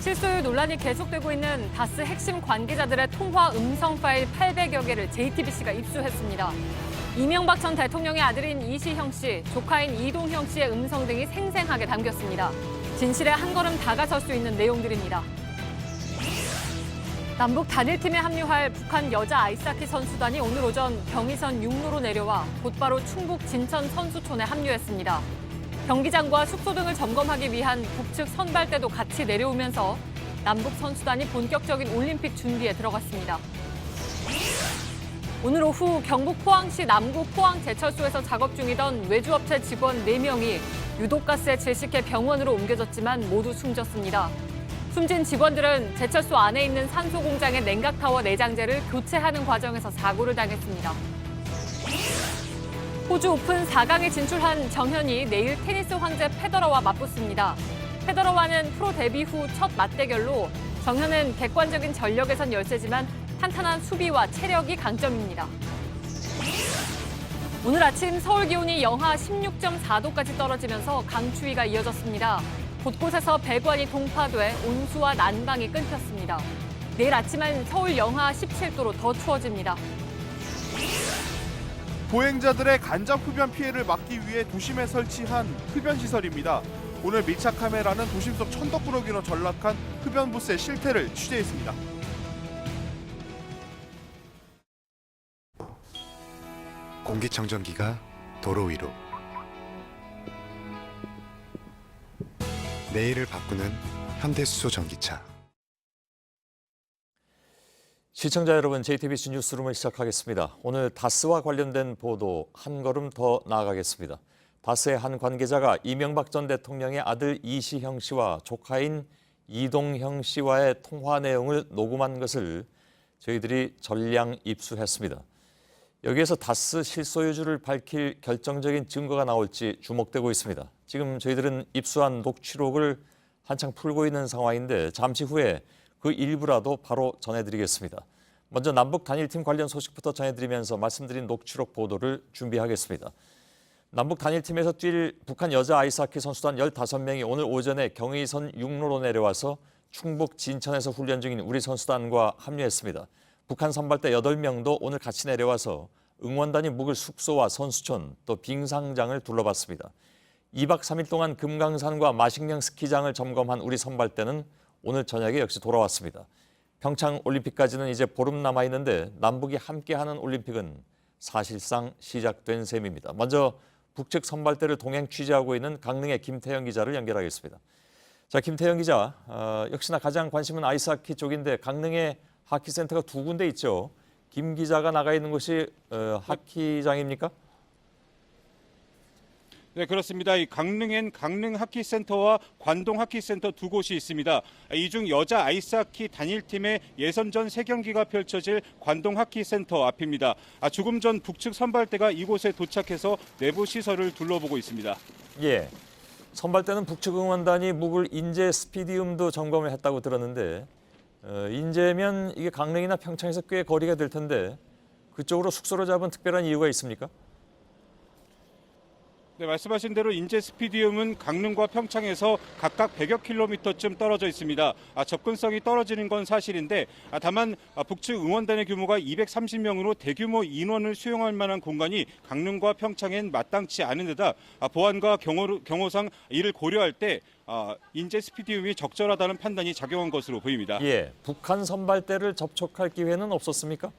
실소유 논란이 계속되고 있는 다스 핵심 관계자들의 통화 음성 파일 800여 개를 JTBC가 입수했습니다. 이명박 전 대통령의 아들인 이시형 씨, 조카인 이동형 씨의 음성 등이 생생하게 담겼습니다. 진실에 한 걸음 다가설 수 있는 내용들입니다. 남북 단일팀에 합류할 북한 여자 아이스하키 선수단이 오늘 오전 경의선 육로로 내려와 곧바로 충북 진천 선수촌에 합류했습니다. 경기장과 숙소 등을 점검하기 위한 북측 선발대도 같이 내려오면서 남북 선수단이 본격적인 올림픽 준비에 들어갔습니다. 오늘 오후 경북 포항시 남구 포항제철소에서 작업 중이던 외주업체 직원 4명이 유독가스에 질식해 병원으로 옮겨졌지만 모두 숨졌습니다. 숨진 직원들은 제철소 안에 있는 산소 공장의 냉각타워 내장재를 교체하는 과정에서 사고를 당했습니다. 호주 오픈 4강에 진출한 정현이 내일 테니스 황제 페더러와 맞붙습니다. 페더러와는 프로 데뷔 후 첫 맞대결로 정현은 객관적인 전력에선 열세지만 탄탄한 수비와 체력이 강점입니다. 오늘 아침 서울 기온이 영하 16.4도까지 떨어지면서 강추위가 이어졌습니다. 곳곳에서 배관이 동파돼 온수와 난방이 끊겼습니다. 내일 아침엔 서울 영하 17도로 더 추워집니다. 보행자들의 간접 흡연 피해를 막기 위해 도심에 설치한 흡연 시설입니다. 오늘 밀착 카메라는 도심 속 천덕꾸러기로 전락한 흡연 부스의 실태를 취재했습니다. 공기청정기가 도로 위로, 내일을 바꾸는 현대수소 전기차. 시청자 여러분, JTBC 뉴스룸을 시작하겠습니다. 오늘 다스와 관련된 보도 한 걸음 더 나아가겠습니다. 다스의 한 관계자가 이명박 전 대통령의 아들 이시형 씨와 조카인 이동형 씨와의 통화 내용을 녹음한 것을 저희들이 전량 입수했습니다. 여기에서 다스 실소유주를 밝힐 결정적인 증거가 나올지 주목되고 있습니다. 지금 저희들은 입수한 녹취록을 한창 풀고 있는 상황인데 잠시 후에 그 일부라도 바로 전해드리겠습니다. 먼저 남북 단일팀 관련 소식부터 전해드리면서 말씀드린 녹취록 보도를 준비하겠습니다. 남북 단일팀에서 뛸 북한 여자 아이스하키 선수단 15명이 오늘 오전에 경의선 육로로 내려와서 충북 진천에서 훈련 중인 우리 선수단과 합류했습니다. 북한 선발대 8명도 오늘 같이 내려와서 응원단이 묵을 숙소와 선수촌 또 빙상장을 둘러봤습니다. 2박 3일 동안 금강산과 마식령 스키장을 점검한 우리 선발대는 오늘 저녁에 역시 돌아왔습니다. 평창 올림픽까지는 이제 보름 남아있는데 남북이 함께하는 올림픽은 사실상 시작된 셈입니다. 먼저 북측 선발대를 동행 취재하고 있는 강릉의 김태형 기자를 연결하겠습니다. 자, 김태형 기자, 역시나 가장 관심은 아이스하키 쪽인데 강릉에 하키센터가 2군데 있죠. 김 기자가 나가 있는 곳이 하키장입니까? 네, 그렇습니다. 이 강릉엔 강릉 하키센터와 관동 하키센터 2곳이 있습니다. 이 중 여자 아이스하키 단일팀의 예선전 3경기가 펼쳐질 관동 하키센터 앞입니다. 조금 전 북측 선발대가 이곳에 도착해서 내부 시설을 둘러보고 있습니다. 예, 선발대는 북측 응원단이 묵을 인제 스피디움도 점검을 했다고 들었는데 인제면 이게 강릉이나 평창에서 꽤 거리가 될 텐데 그쪽으로 숙소를 잡은 특별한 이유가 있습니까? 네, 말씀하신 대로 인제 스피디움은 강릉과 평창에서 각각 100여 킬로미터쯤 떨어져 있습니다. 접근성이 떨어지는 건 사실인데 다만 북측 응원단의 규모가 230명으로 대규모 인원을 수용할 만한 공간이 강릉과 평창엔 마땅치 않은 데다 보안과 경호상 이를 고려할 때 인제 스피디움이 적절하다는 판단이 작용한 것으로 보입니다. 예, 북한 선발대를 접촉할 기회는 없었습니까?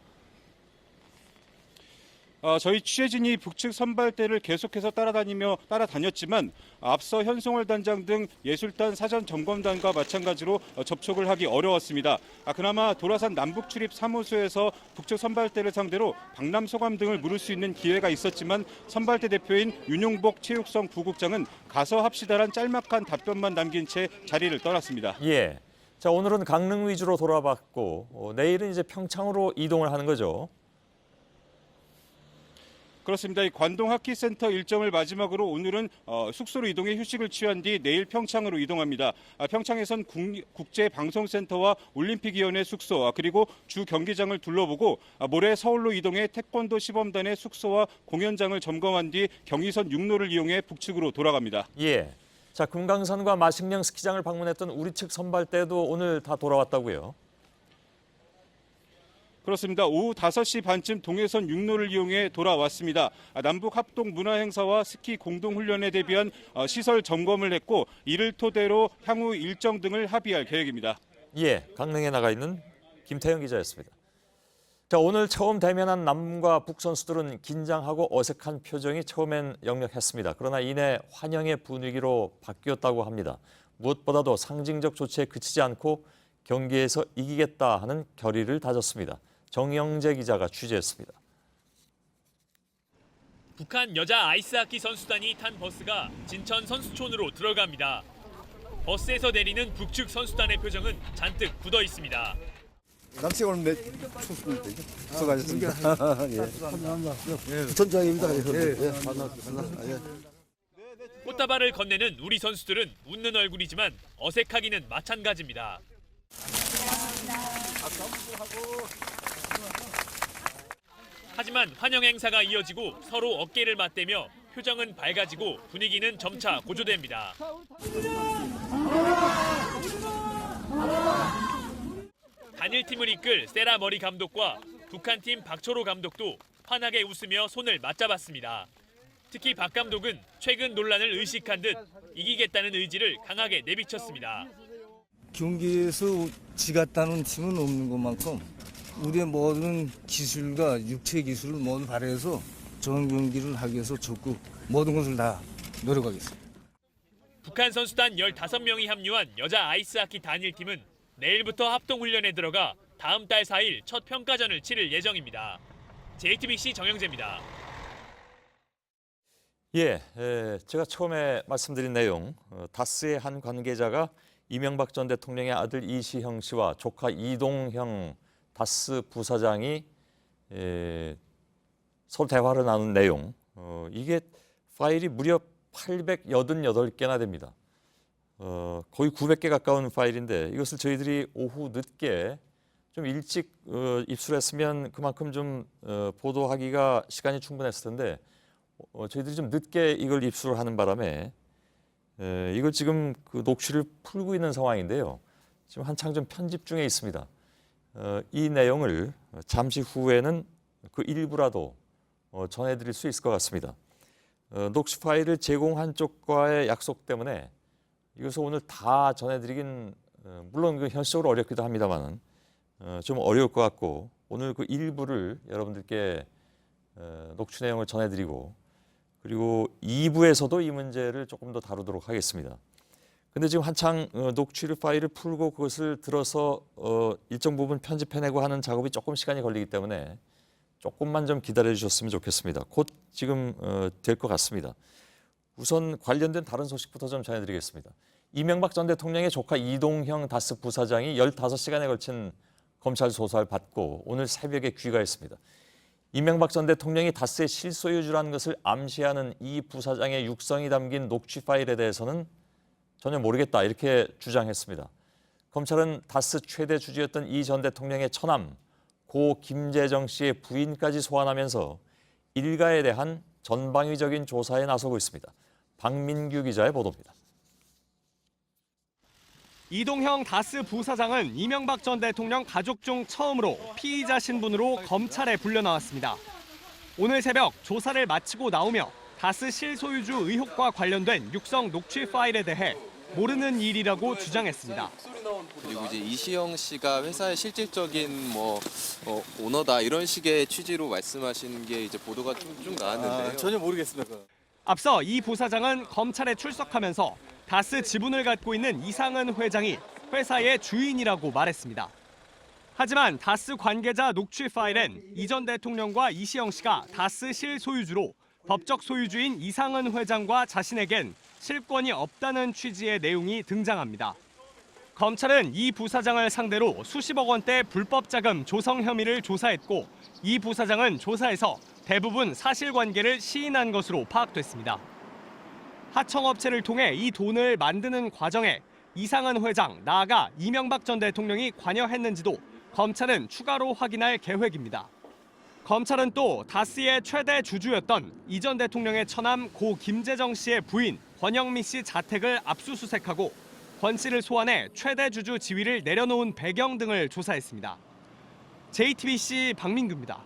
저희 취재진이 북측 선발대를 계속해서 따라다녔지만 앞서 현송월 단장 등 예술단 사전 점검단과 마찬가지로 접촉을 하기 어려웠습니다. 그나마 도라산 남북 출입 사무소에서 북측 선발대를 상대로 박람 소감 등을 물을 수 있는 기회가 있었지만 선발대 대표인 윤용복 체육성 부국장은 가서 합시다란 짤막한 답변만 남긴 채 자리를 떠났습니다. 예, 자, 오늘은 강릉 위주로 돌아봤고 내일은 이제 평창으로 이동을 하는 거죠. 그렇습니다. 이 관동 하키센터 일정을 마지막으로 오늘은 숙소로 이동해 휴식을 취한 뒤 내일 평창으로 이동합니다. 평창에선 국제방송센터와 올림픽위원회 숙소 그리고 주 경기장을 둘러보고 모레 서울로 이동해 태권도 시범단의 숙소와 공연장을 점검한 뒤 경의선 육로를 이용해 북측으로 돌아갑니다. 예, 자, 금강산과 마식령 스키장을 방문했던 우리 측 선발대도 오늘 다 돌아왔다고요? 그렇습니다. 오후 5시 반쯤 동해선 육로를 이용해 돌아왔습니다. 남북 합동 문화 행사와 스키 공동 훈련에 대비한 시설 점검을 했고 이를 토대로 향후 일정 등을 합의할 계획입니다. 예, 강릉에 나가 있는 김태형 기자였습니다. 자, 오늘 처음 대면한 남과 북 선수들은 긴장하고 어색한 표정이 처음엔 역력했습니다. 그러나 이내 환영의 분위기로 바뀌었다고 합니다. 무엇보다도 상징적 조치에 그치지 않고 경기에서 이기겠다 하는 결의를 다졌습니다. 정영재 기자가 취재했습니다. 북한 여자 아이스하키 선수단이 탄 버스가 진천 선수촌으로 들어갑니다. 버스에서 내리는 북측 선수단의 표정은 잔뜩 굳어 있습니다. 남씨 오늘 춥습니다. 수고하셨습니다. 예. 전장입니다. 반갑습니다. 꽃다발을 건네는 우리 선수들은 웃는 얼굴이지만 어색하기는 마찬가지입니다. 하지만 환영 행사가 이어지고 서로 어깨를 맞대며 표정은 밝아지고 분위기는 점차 고조됩니다. 단일팀을 이끌 세라 머리 감독과 북한팀 박철호 감독도 환하게 웃으며 손을 맞잡았습니다. 특히 박 감독은 최근 논란을 의식한 듯 이기겠다는 의지를 강하게 내비쳤습니다. 경기에서 지 같다는 팀은 없는 것만큼 우리의 모든 기술과 육체 기술을 모두 발휘해서 좋은 경기를 하기 위해서 적극 모든 것을 다 노력하겠습니다. 북한 선수단 15명이 합류한 여자 아이스하키 단일팀은 내일부터 합동훈련에 들어가 다음 달 4일 첫 평가전을 치를 예정입니다. JTBC 정영재입니다. 예, 제가 처음에 말씀드린 내용, 다스의 한 관계자가 이명박 전 대통령의 아들 이시형 씨와 조카 이동형 다스 부사장이 서로 대화를 나눈 내용, 이게 파일이 무려 888개나 됩니다. 거의 900개 가까운 파일인데 이것을 저희들이 오후 늦게 좀 일찍 입수했으면 그만큼 좀 보도하기가 시간이 충분했을 텐데 저희들이 좀 늦게 이걸 입수를 하는 바람에 이걸 지금 그 녹취를 풀고 있는 상황인데요. 지금 한창 좀 편집 중에 있습니다. 이 내용을 잠시 후에는 그 일부라도 전해드릴 수 있을 것 같습니다. 녹취 파일을 제공한 쪽과의 약속 때문에 이것을 오늘 다 전해드리긴 물론 그 현실적으로 어렵기도 합니다만 좀 어려울 것 같고 오늘 그 일부를 여러분들께 녹취 내용을 전해드리고 그리고 2부에서도 이 문제를 조금 더 다루도록 하겠습니다. 근데 지금 한창 녹취를 파일을 풀고 그것을 들어서 일정 부분 편집해내고 하는 작업이 조금 시간이 걸리기 때문에 조금만 좀 기다려 주셨으면 좋겠습니다. 곧 지금 될 것 같습니다. 우선 관련된 다른 소식부터 좀 전해드리겠습니다. 이명박 전 대통령의 조카 이동형 다스 부사장이 15시간에 걸친 검찰 조사를 받고 오늘 새벽에 귀가했습니다. 이명박 전 대통령이 다스의 실소유주라는 것을 암시하는 이 부사장의 육성이 담긴 녹취 파일에 대해서는 전혀 모르겠다 이렇게 주장했습니다. 검찰은 다스 최대 주주였던 이 전 대통령의 처남 고 김재정 씨의 부인까지 소환하면서 일가에 대한 전방위적인 조사에 나서고 있습니다. 박민규 기자의 보도입니다. 이동형 다스 부사장은 이명박 전 대통령 가족 중 처음으로 피의자 신분으로 검찰에 불려 나왔습니다. 오늘 새벽 조사를 마치고 나오며 다스 실소유주 의혹과 관련된 육성 녹취 파일에 대해 모르는 일이라고 주장했습니다. 그리고 이제 이시영 씨가 회사의 실질적인 오너다 이런 식의 취지로 말씀하시는 게 이제 보도가 쭉 나왔는데요. 전혀 모르겠습니다. 앞서 이 부사장은 검찰에 출석하면서 다스 지분을 갖고 있는 이상은 회장이 회사의 주인이라고 말했습니다. 하지만 다스 관계자 녹취 파일엔 이 전 대통령과 이시영 씨가 다스 실소유주로 법적 소유주인 이상은 회장과 자신에겐 실권이 없다는 취지의 내용이 등장합니다. 검찰은 이 부사장을 상대로 수십억 원대 불법 자금 조성 혐의를 조사했고 이 부사장은 조사에서 대부분 사실관계를 시인한 것으로 파악됐습니다. 하청업체를 통해 이 돈을 만드는 과정에 이상은 회장, 나아가 이명박 전 대통령이 관여했는지도 검찰은 추가로 확인할 계획입니다. 검찰은 또 다스의 최대 주주였던 이 전 대통령의 처남 고 김재정 씨의 부인 권영미 씨 자택을 압수수색하고 권 씨를 소환해 최대 주주 지위를 내려놓은 배경 등을 조사했습니다. JTBC 박민규입니다.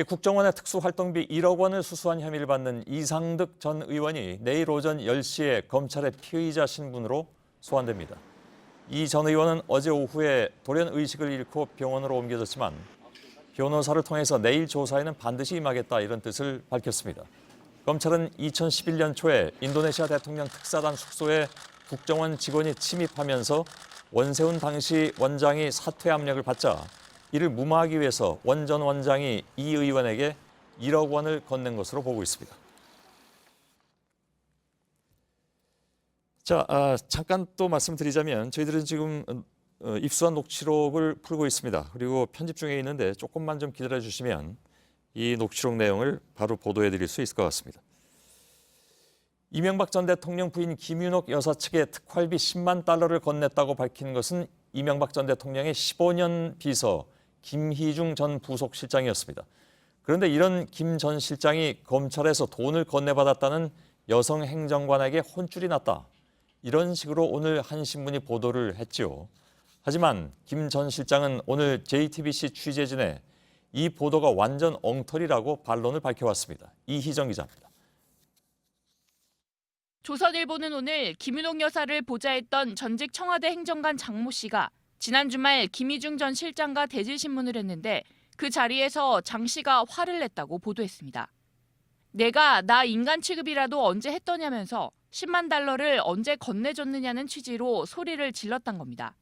국정원의 특수활동비 1억 원을 수수한 혐의를 받는 이상득 전 의원이 내일 오전 10시에 검찰의 피의자 신분으로 소환됩니다. 이 전 의원은 어제 오후에 돌연 의식을 잃고 병원으로 옮겨졌지만 변호사를 통해서 내일 조사에는 반드시 임하겠다 이런 뜻을 밝혔습니다. 검찰은 2011년 초에 인도네시아 대통령 특사단 숙소에 국정원 직원이 침입하면서 원세훈 당시 원장이 사퇴 압력을 받자 이를 무마하기 위해서 원 전 원장이 이 의원에게 1억 원을 건넨 것으로 보고 있습니다. 자, 잠깐 또 말씀드리자면 저희들은 지금 입수한 녹취록을 풀고 있습니다. 그리고 편집 중에 있는데 조금만 좀 기다려 주시면 이 녹취록 내용을 바로 보도해 드릴 수 있을 것 같습니다. 이명박 전 대통령 부인 김윤옥 여사 측에 특활비 10만 달러를 건넸다고 밝힌 것은 이명박 전 대통령의 15년 비서 김희중 전 부속실장이었습니다. 그런데 이런 김 전 실장이 검찰에서 돈을 건네받았다는 여성 행정관에게 혼쭐이 났다. 이런 식으로 오늘 한 신문이 보도를 했죠. 하지만 김 전 실장은 오늘 JTBC 취재진에 이 보도가 완전 엉터리라고 반론을 밝혀왔습니다. 이희정 기자입니다. 조선일보는 오늘 김윤옥 여사를 보좌했던 전직 청와대 행정관 장모 씨가 지난 주말 김희중 전 실장과 대질신문을 했는데 그 자리에서 장 씨가 화를 냈다고 보도했습니다. 내가 나 인간 취급이라도 언제 했더냐면서 10만 달러를 언제 건네줬느냐는 취지로 소리를 질렀단 겁니다.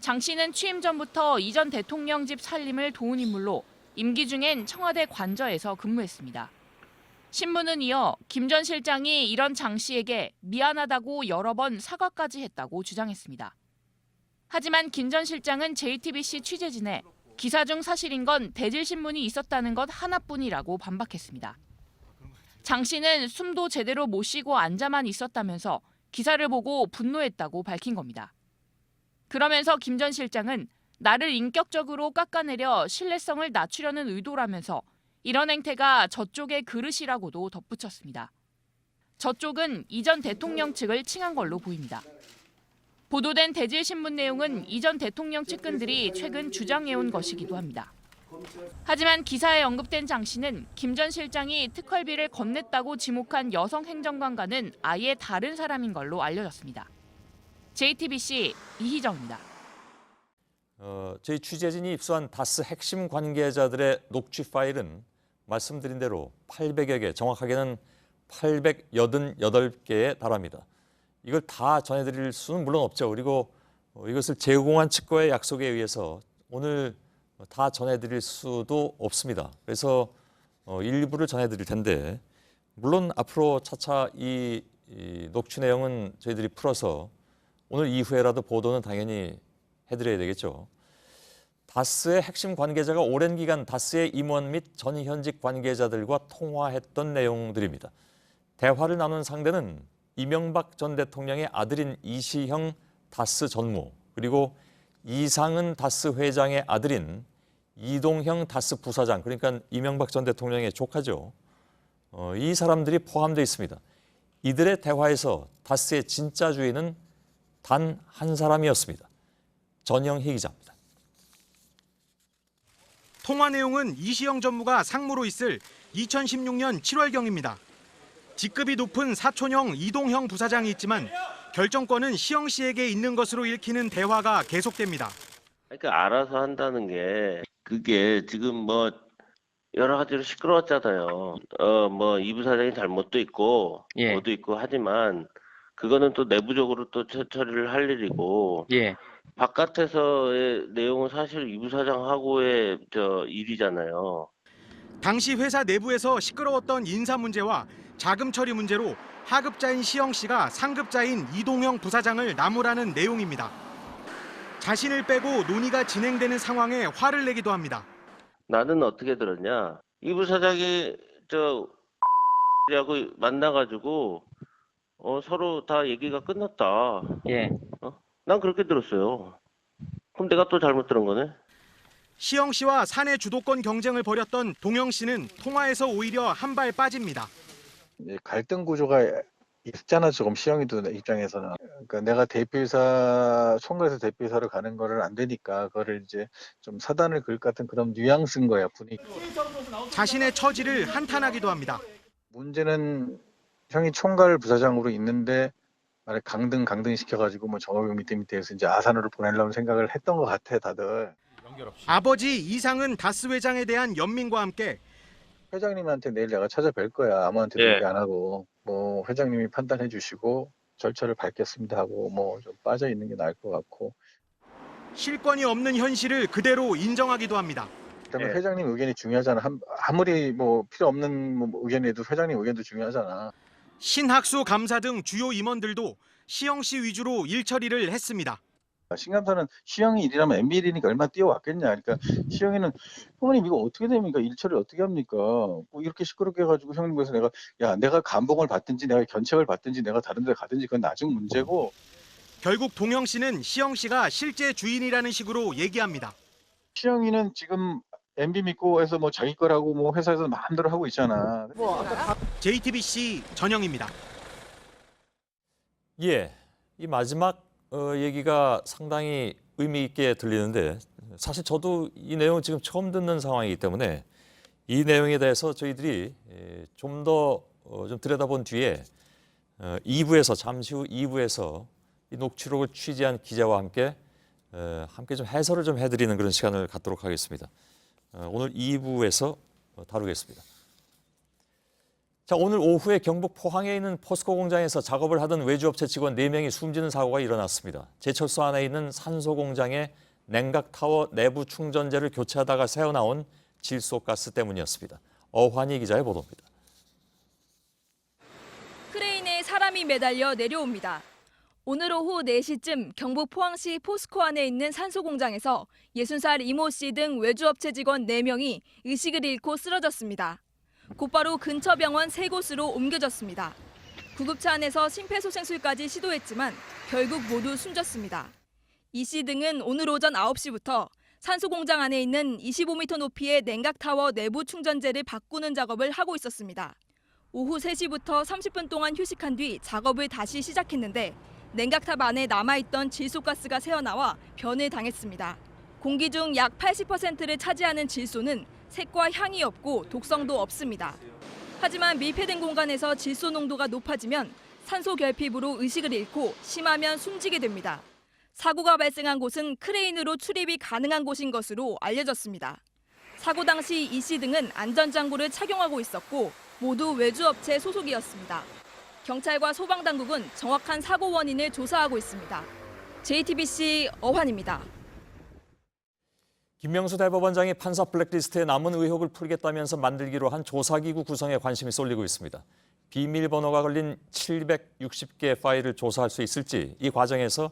장 씨는 취임 전부터 이 전 대통령 집 살림을 도운 인물로 임기 중엔 청와대 관저에서 근무했습니다. 신문은 이어 김 전 실장이 이런 장 씨에게 미안하다고 여러 번 사과까지 했다고 주장했습니다. 하지만 김 전 실장은 JTBC 취재진에 기사 중 사실인 건 대질신문이 있었다는 것 하나뿐이라고 반박했습니다. 장 씨는 숨도 제대로 못 쉬고 앉아만 있었다면서 기사를 보고 분노했다고 밝힌 겁니다. 그러면서 김 전 실장은 나를 인격적으로 깎아내려 신뢰성을 낮추려는 의도라면서 이런 행태가 저쪽의 그릇이라고도 덧붙였습니다. 저쪽은 이 전 대통령 측을 칭한 걸로 보입니다. 보도된 대질신문 내용은 이 전 대통령 측근들이 최근 주장해온 것이기도 합니다. 하지만 기사에 언급된 장 씨는 김 전 실장이 특활비를 건넸다고 지목한 여성 행정관과는 아예 다른 사람인 걸로 알려졌습니다. JTBC 이희정입니다. 저희 취재진이 입수한 다스 핵심 관계자들의 녹취 파일은 말씀드린 대로 800여 개, 정확하게는 888개에 달합니다. 이걸 다 전해드릴 수는 물론 없죠. 그리고 이것을 제공한 측과의 약속에 의해서 오늘 다 전해드릴 수도 없습니다. 그래서 일부를 전해드릴 텐데 물론 앞으로 차차 이 녹취 내용은 저희들이 풀어서 오늘 이후에라도 보도는 당연히 해드려야 되겠죠. 다스의 핵심 관계자가 오랜 기간 다스의 임원 및 전 현직 관계자들과 통화했던 내용들입니다. 대화를 나눈 상대는 이명박 전 대통령의 아들인 이시형 다스 전무, 그리고 이상은 다스 회장의 아들인 이동형 다스 부사장, 그러니까 이명박 전 대통령의 조카죠. 이 사람들이 포함되어 있습니다. 이들의 대화에서 다스의 진짜 주인은 단 한 사람이었습니다. 전영희 기자입니다. 통화 내용은 이시영 전무가 상무로 있을 2016년 7월경입니다. 직급이 높은 사촌형 이동형 부사장이 있지만 결정권은 시영 씨에게 있는 것으로 읽히는 대화가 계속됩니다. 그러니까 알아서 한다는 게 그게 지금 뭐 여러 가지로 시끄러웠잖아요. 뭐 이 부사장이 잘못도 있고 뭐도 있고 하지만 그거는 또 내부적으로 또 처리를 할 일이고 바깥에서의 내용은 사실 이 부사장하고의 일이잖아요. 당시 회사 내부에서 시끄러웠던 인사 문제와 자금 처리 문제로 하급자인 시영 씨가 상급자인 이동형 부사장을 나무라는 내용입니다. 자신을 빼고 논의가 진행되는 상황에 화를 내기도 합니다. 나는 어떻게 들었냐? 이 부사장이 하고 만나가지고 서로 다 얘기가 끝났다. 난 그렇게 들었어요. 그럼 내가 또 잘못 들은 거네? 시영 씨와 사내 주도권 경쟁을 벌였던 동영 씨는 통화에서 오히려 한 발 빠집니다. 이제 갈등 구조가 있잖아, 조금 시영이도 입장에서는. 그러니까 내가 대표이사, 총괄해서 대표이사로 가는 거를 안 되니까 그거를 이제 좀 사단을 그을 것 같은 그런 뉘앙스인 거야, 분위기. 자신의 처지를 한탄하기도 합니다. 문제는 형이 총괄 부사장으로 있는데 강등 시켜가지고 뭐 정호영 밑에서 이제 아산으로 보내려는 생각을 했던 것 같아, 다들. 아버지 이상은 다스 회장에 대한 연민과 함께 회장님한테 내일 내가 찾아뵐 거야. 아무한테도 예. 얘기 안 하고 뭐 회장님이 판단해 주시고 절차를 밟겠습니다 하고 뭐 좀 빠져 있는 게 나을 것 같고. 실권이 없는 현실을 그대로 인정하기도 합니다. 그다음에 회장님 의견이 중요하잖아. 아무리 뭐 필요 없는 뭐 의견에도 회장님 의견도 중요하잖아. 신학수 감사 등 주요 임원들도 시영 씨 위주로 일 처리를 했습니다. 신감사는 시영이 일이라면 MB 일이니까 얼마나 뛰어왔겠냐. 그러니까 시영이는 형님 이거 어떻게 됩니까? 일처리 어떻게 합니까? 뭐 이렇게 시끄럽게 해가지고 형님 그래서 내가 감봉을 받든지 내가 견책을 받든지 내가 다른 데 가든지 그건 나중 문제고. 결국 동영 씨는 시영 씨가 실제 주인이라는 식으로 얘기합니다. 시영이는 지금 MB 믿고 해서 뭐 자기 거라고 뭐 회사에서 마음대로 하고 있잖아. JTBC 전영입니다. 예, 이 마지막 얘기가 상당히 의미 있게 들리는데 사실 저도 이 내용 지금 처음 듣는 상황이기 때문에 이 내용에 대해서 저희들이 좀 더 좀 들여다본 뒤에 2부에서 잠시 후 2부에서 이 녹취록을 취재한 기자와 함께 좀 해설을 좀 해드리는 그런 시간을 갖도록 하겠습니다. 오늘 2부에서 다루겠습니다. 자, 오늘 오후에 경북 포항에 있는 포스코 공장에서 작업을 하던 외주업체 직원 4명이 숨지는 사고가 일어났습니다. 제철소 안에 있는 산소 공장의 냉각타워 내부 충전재를 교체하다가 새어나온 질소가스 때문이었습니다. 어환희 기자의 보도입니다. 크레인에 사람이 매달려 내려옵니다. 오늘 오후 4시쯤 경북 포항시 포스코 안에 있는 산소 공장에서 60살 이모 씨 등 외주업체 직원 4명이 의식을 잃고 쓰러졌습니다. 곧바로 근처 병원 3곳으로 옮겨졌습니다. 구급차 안에서 심폐소생술까지 시도했지만 결국 모두 숨졌습니다. 이 씨 등은 오늘 오전 9시부터 산소 공장 안에 있는 25m 높이의 냉각타워 내부 충전재를 바꾸는 작업을 하고 있었습니다. 오후 3시부터 30분 동안 휴식한 뒤 작업을 다시 시작했는데 냉각탑 안에 남아있던 질소가스가 새어나와 변을 당했습니다. 공기 중 약 80%를 차지하는 질소는 색과 향이 없고 독성도 없습니다. 하지만 밀폐된 공간에서 질소 농도가 높아지면 산소 결핍으로 의식을 잃고 심하면 숨지게 됩니다. 사고가 발생한 곳은 크레인으로 출입이 가능한 곳인 것으로 알려졌습니다. 사고 당시 이 씨 등은 안전장구를 착용하고 있었고 모두 외주업체 소속이었습니다. 경찰과 소방당국은 정확한 사고 원인을 조사하고 있습니다. JTBC 어환입니다. 김명수 대법원장이 판사 블랙리스트에 남은 의혹을 풀겠다면서 만들기로 한 조사기구 구성에 관심이 쏠리고 있습니다. 비밀번호가 걸린 760개 파일을 조사할 수 있을지 이 과정에서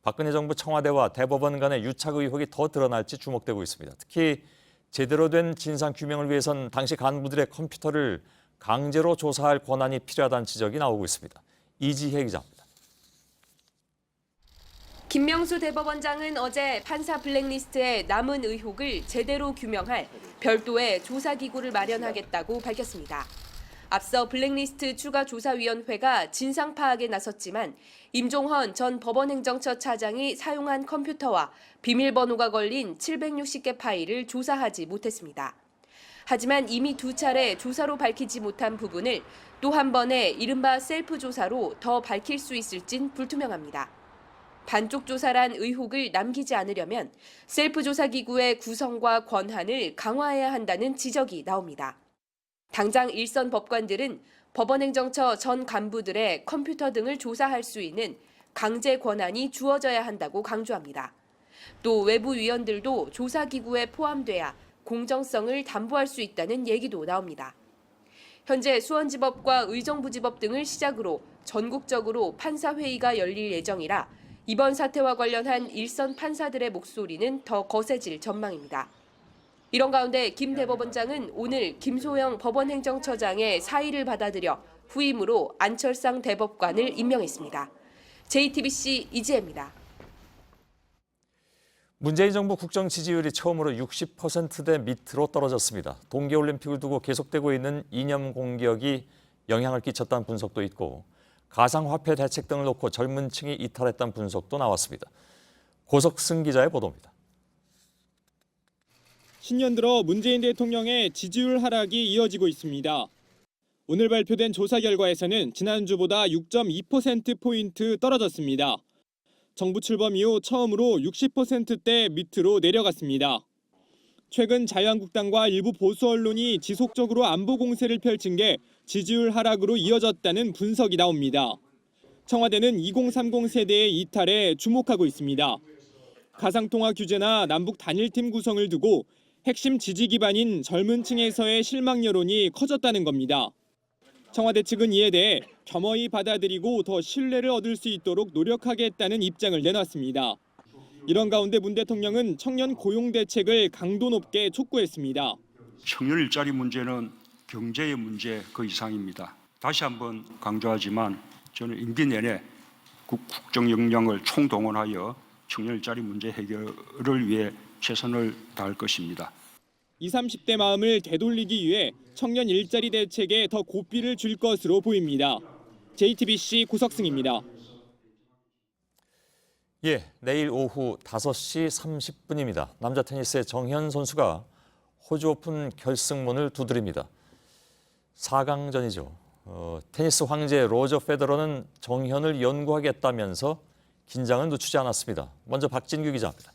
박근혜 정부 청와대와 대법원 간의 유착 의혹이 더 드러날지 주목되고 있습니다. 특히 제대로 된 진상규명을 위해선 당시 간부들의 컴퓨터를 강제로 조사할 권한이 필요하다는 지적이 나오고 있습니다. 이지혜 기자입니다. 김명수 대법원장은 어제 판사 블랙리스트에 남은 의혹을 제대로 규명할 별도의 조사기구를 마련하겠다고 밝혔습니다. 앞서 블랙리스트 추가조사위원회가 진상 파악에 나섰지만 임종헌 전 법원행정처 차장이 사용한 컴퓨터와 비밀번호가 걸린 760개 파일을 조사하지 못했습니다. 하지만 이미 2차례 조사로 밝히지 못한 부분을 또 한 번의 이른바 셀프 조사로 더 밝힐 수 있을진 불투명합니다. 반쪽 조사란 의혹을 남기지 않으려면 셀프 조사 기구의 구성과 권한을 강화해야 한다는 지적이 나옵니다. 당장 일선 법관들은 법원행정처 전 간부들의 컴퓨터 등을 조사할 수 있는 강제 권한이 주어져야 한다고 강조합니다. 또 외부 위원들도 조사 기구에 포함돼야 공정성을 담보할 수 있다는 얘기도 나옵니다. 현재 수원지법과 의정부지법 등을 시작으로 전국적으로 판사회의가 열릴 예정이라 이번 사태와 관련한 일선 판사들의 목소리는 더 거세질 전망입니다. 이런 가운데 김 대법원장은 오늘 김소영 법원행정처장의 사의를 받아들여 후임으로 안철상 대법관을 임명했습니다. JTBC 이지혜입니다. 문재인 정부 국정 지지율이 처음으로 60%대 밑으로 떨어졌습니다. 동계올림픽을 두고 계속되고 있는 이념 공격이 영향을 끼쳤다는 분석도 있고 가상화폐 대책 등을 놓고 젊은 층이 이탈했다는 분석도 나왔습니다. 고석승 기자의 보도입니다. 신년 들어 문재인 대통령의 지지율 하락이 이어지고 있습니다. 오늘 발표된 조사 결과에서는 지난주보다 6.2%포인트 떨어졌습니다. 정부 출범 이후 처음으로 60%대 밑으로 내려갔습니다. 최근 자유한국당과 일부 보수 언론이 지속적으로 안보 공세를 펼친 게 지지율 하락으로 이어졌다는 분석이 나옵니다. 청와대는 2030 세대의 이탈에 주목하고 있습니다. 가상통화 규제나 남북 단일팀 구성을 두고 핵심 지지 기반인 젊은 층에서의 실망 여론이 커졌다는 겁니다. 청와대 측은 이에 대해 겸허히 받아들이고 더 신뢰를 얻을 수 있도록 노력하겠다는 입장을 내놨습니다. 이런 가운데 문 대통령은 청년 고용 대책을 강도 높게 촉구했습니다. 청년 일자리 문제는 경제의 문제 그 이상입니다. 다시 한번 강조하지만 저는 임기 내내 국정 역량을 총동원하여 청년 일자리 문제 해결을 위해 최선을 다할 것입니다. 20, 30대 마음을 되돌리기 위해 청년 일자리 대책에 더 고삐를 줄 것으로 보입니다. JTBC 고석승입니다. 예, 내일 오후 5시 30분입니다. 남자 테니스의 정현 선수가 호주 오픈 결승문을 두드립니다. 4강전이죠. 테니스 황제 로저 페더러는 정현을 연구하겠다면서 긴장을 늦추지 않았습니다. 먼저 박진규 기자입니다.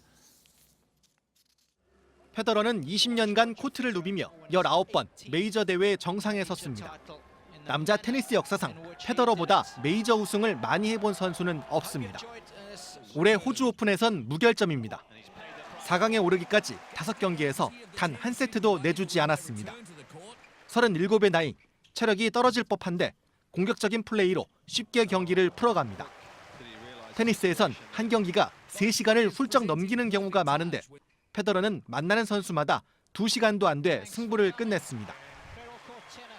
페더러는 20년간 코트를 누비며 19번 메이저 대회 정상에 섰습니다. 남자 테니스 역사상 페더러보다 메이저 우승을 많이 해본 선수는 없습니다. 올해 호주 오픈에선 무결점입니다. 4강에 오르기까지 5경기에서 단 한 세트도 내주지 않았습니다. 37의 나이, 체력이 떨어질 법한데 공격적인 플레이로 쉽게 경기를 풀어갑니다. 테니스에선 한 경기가 3시간을 훌쩍 넘기는 경우가 많은데 페더러는 만나는 선수마다 2시간도 안 돼 승부를 끝냈습니다.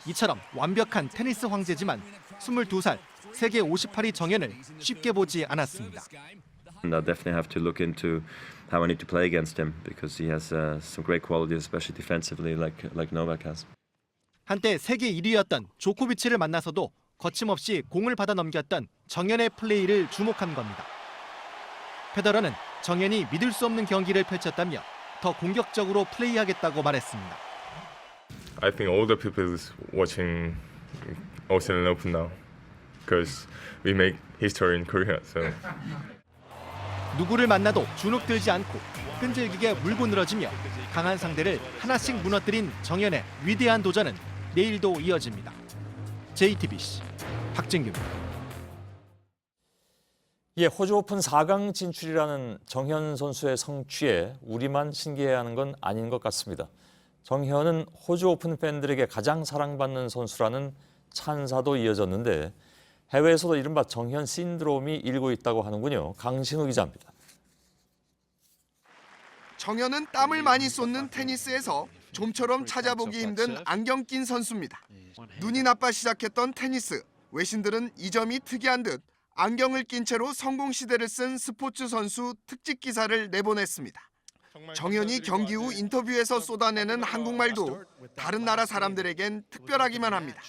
이처럼 완벽한 테니스 황제지만 22살 세계 58위 정현을 쉽게 보지 않았습니다. I'll definitely have to look into how I need to play against him because he has some great qualities, especially defensively, like Novak has. 한때 세계 1위였던 조코비치를 만나서도 거침없이 공을 받아 넘겼던 정현의 플레이를 주목한 겁니다. 페더러는 정현이 믿을 수 없는 경기를 펼쳤다며 더 공격적으로 플레이하겠다고 말했습니다. I think all the people is watching Australian Open now because we make history in Korea. So. 누구를 만나도 주눅들지 않고 끈질기게 물고 늘어지며 강한 상대를 하나씩 무너뜨린 정현의 위대한 도전은 내일도 이어집니다. JTBC 박진규입니다. 예, 호주 오픈 4강 진출이라는 정현 선수의 성취에 우리만 신기해하는 건 아닌 것 같습니다. 정현은 호주 오픈 팬들에게 가장 사랑받는 선수라는 찬사도 이어졌는데 해외에서도 이른바 정현 신드롬이 일고 있다고 하는군요. 강신우 기자입니다. 정현은 땀을 많이 쏟는 테니스에서 좀처럼 찾아보기 힘든 안경 낀 선수입니다. 눈이 나빠 시작했던 테니스, 외신들은 이 점이 특이한 듯 안경을 낀 채로 성공 시대를 쓴 스포츠 선수 특집 기사를 내보냈습니다. 정현이 경기 후 인터뷰에서 쏟아내는 한국말도 다른 나라 사람들에겐 특별하기만 합니다.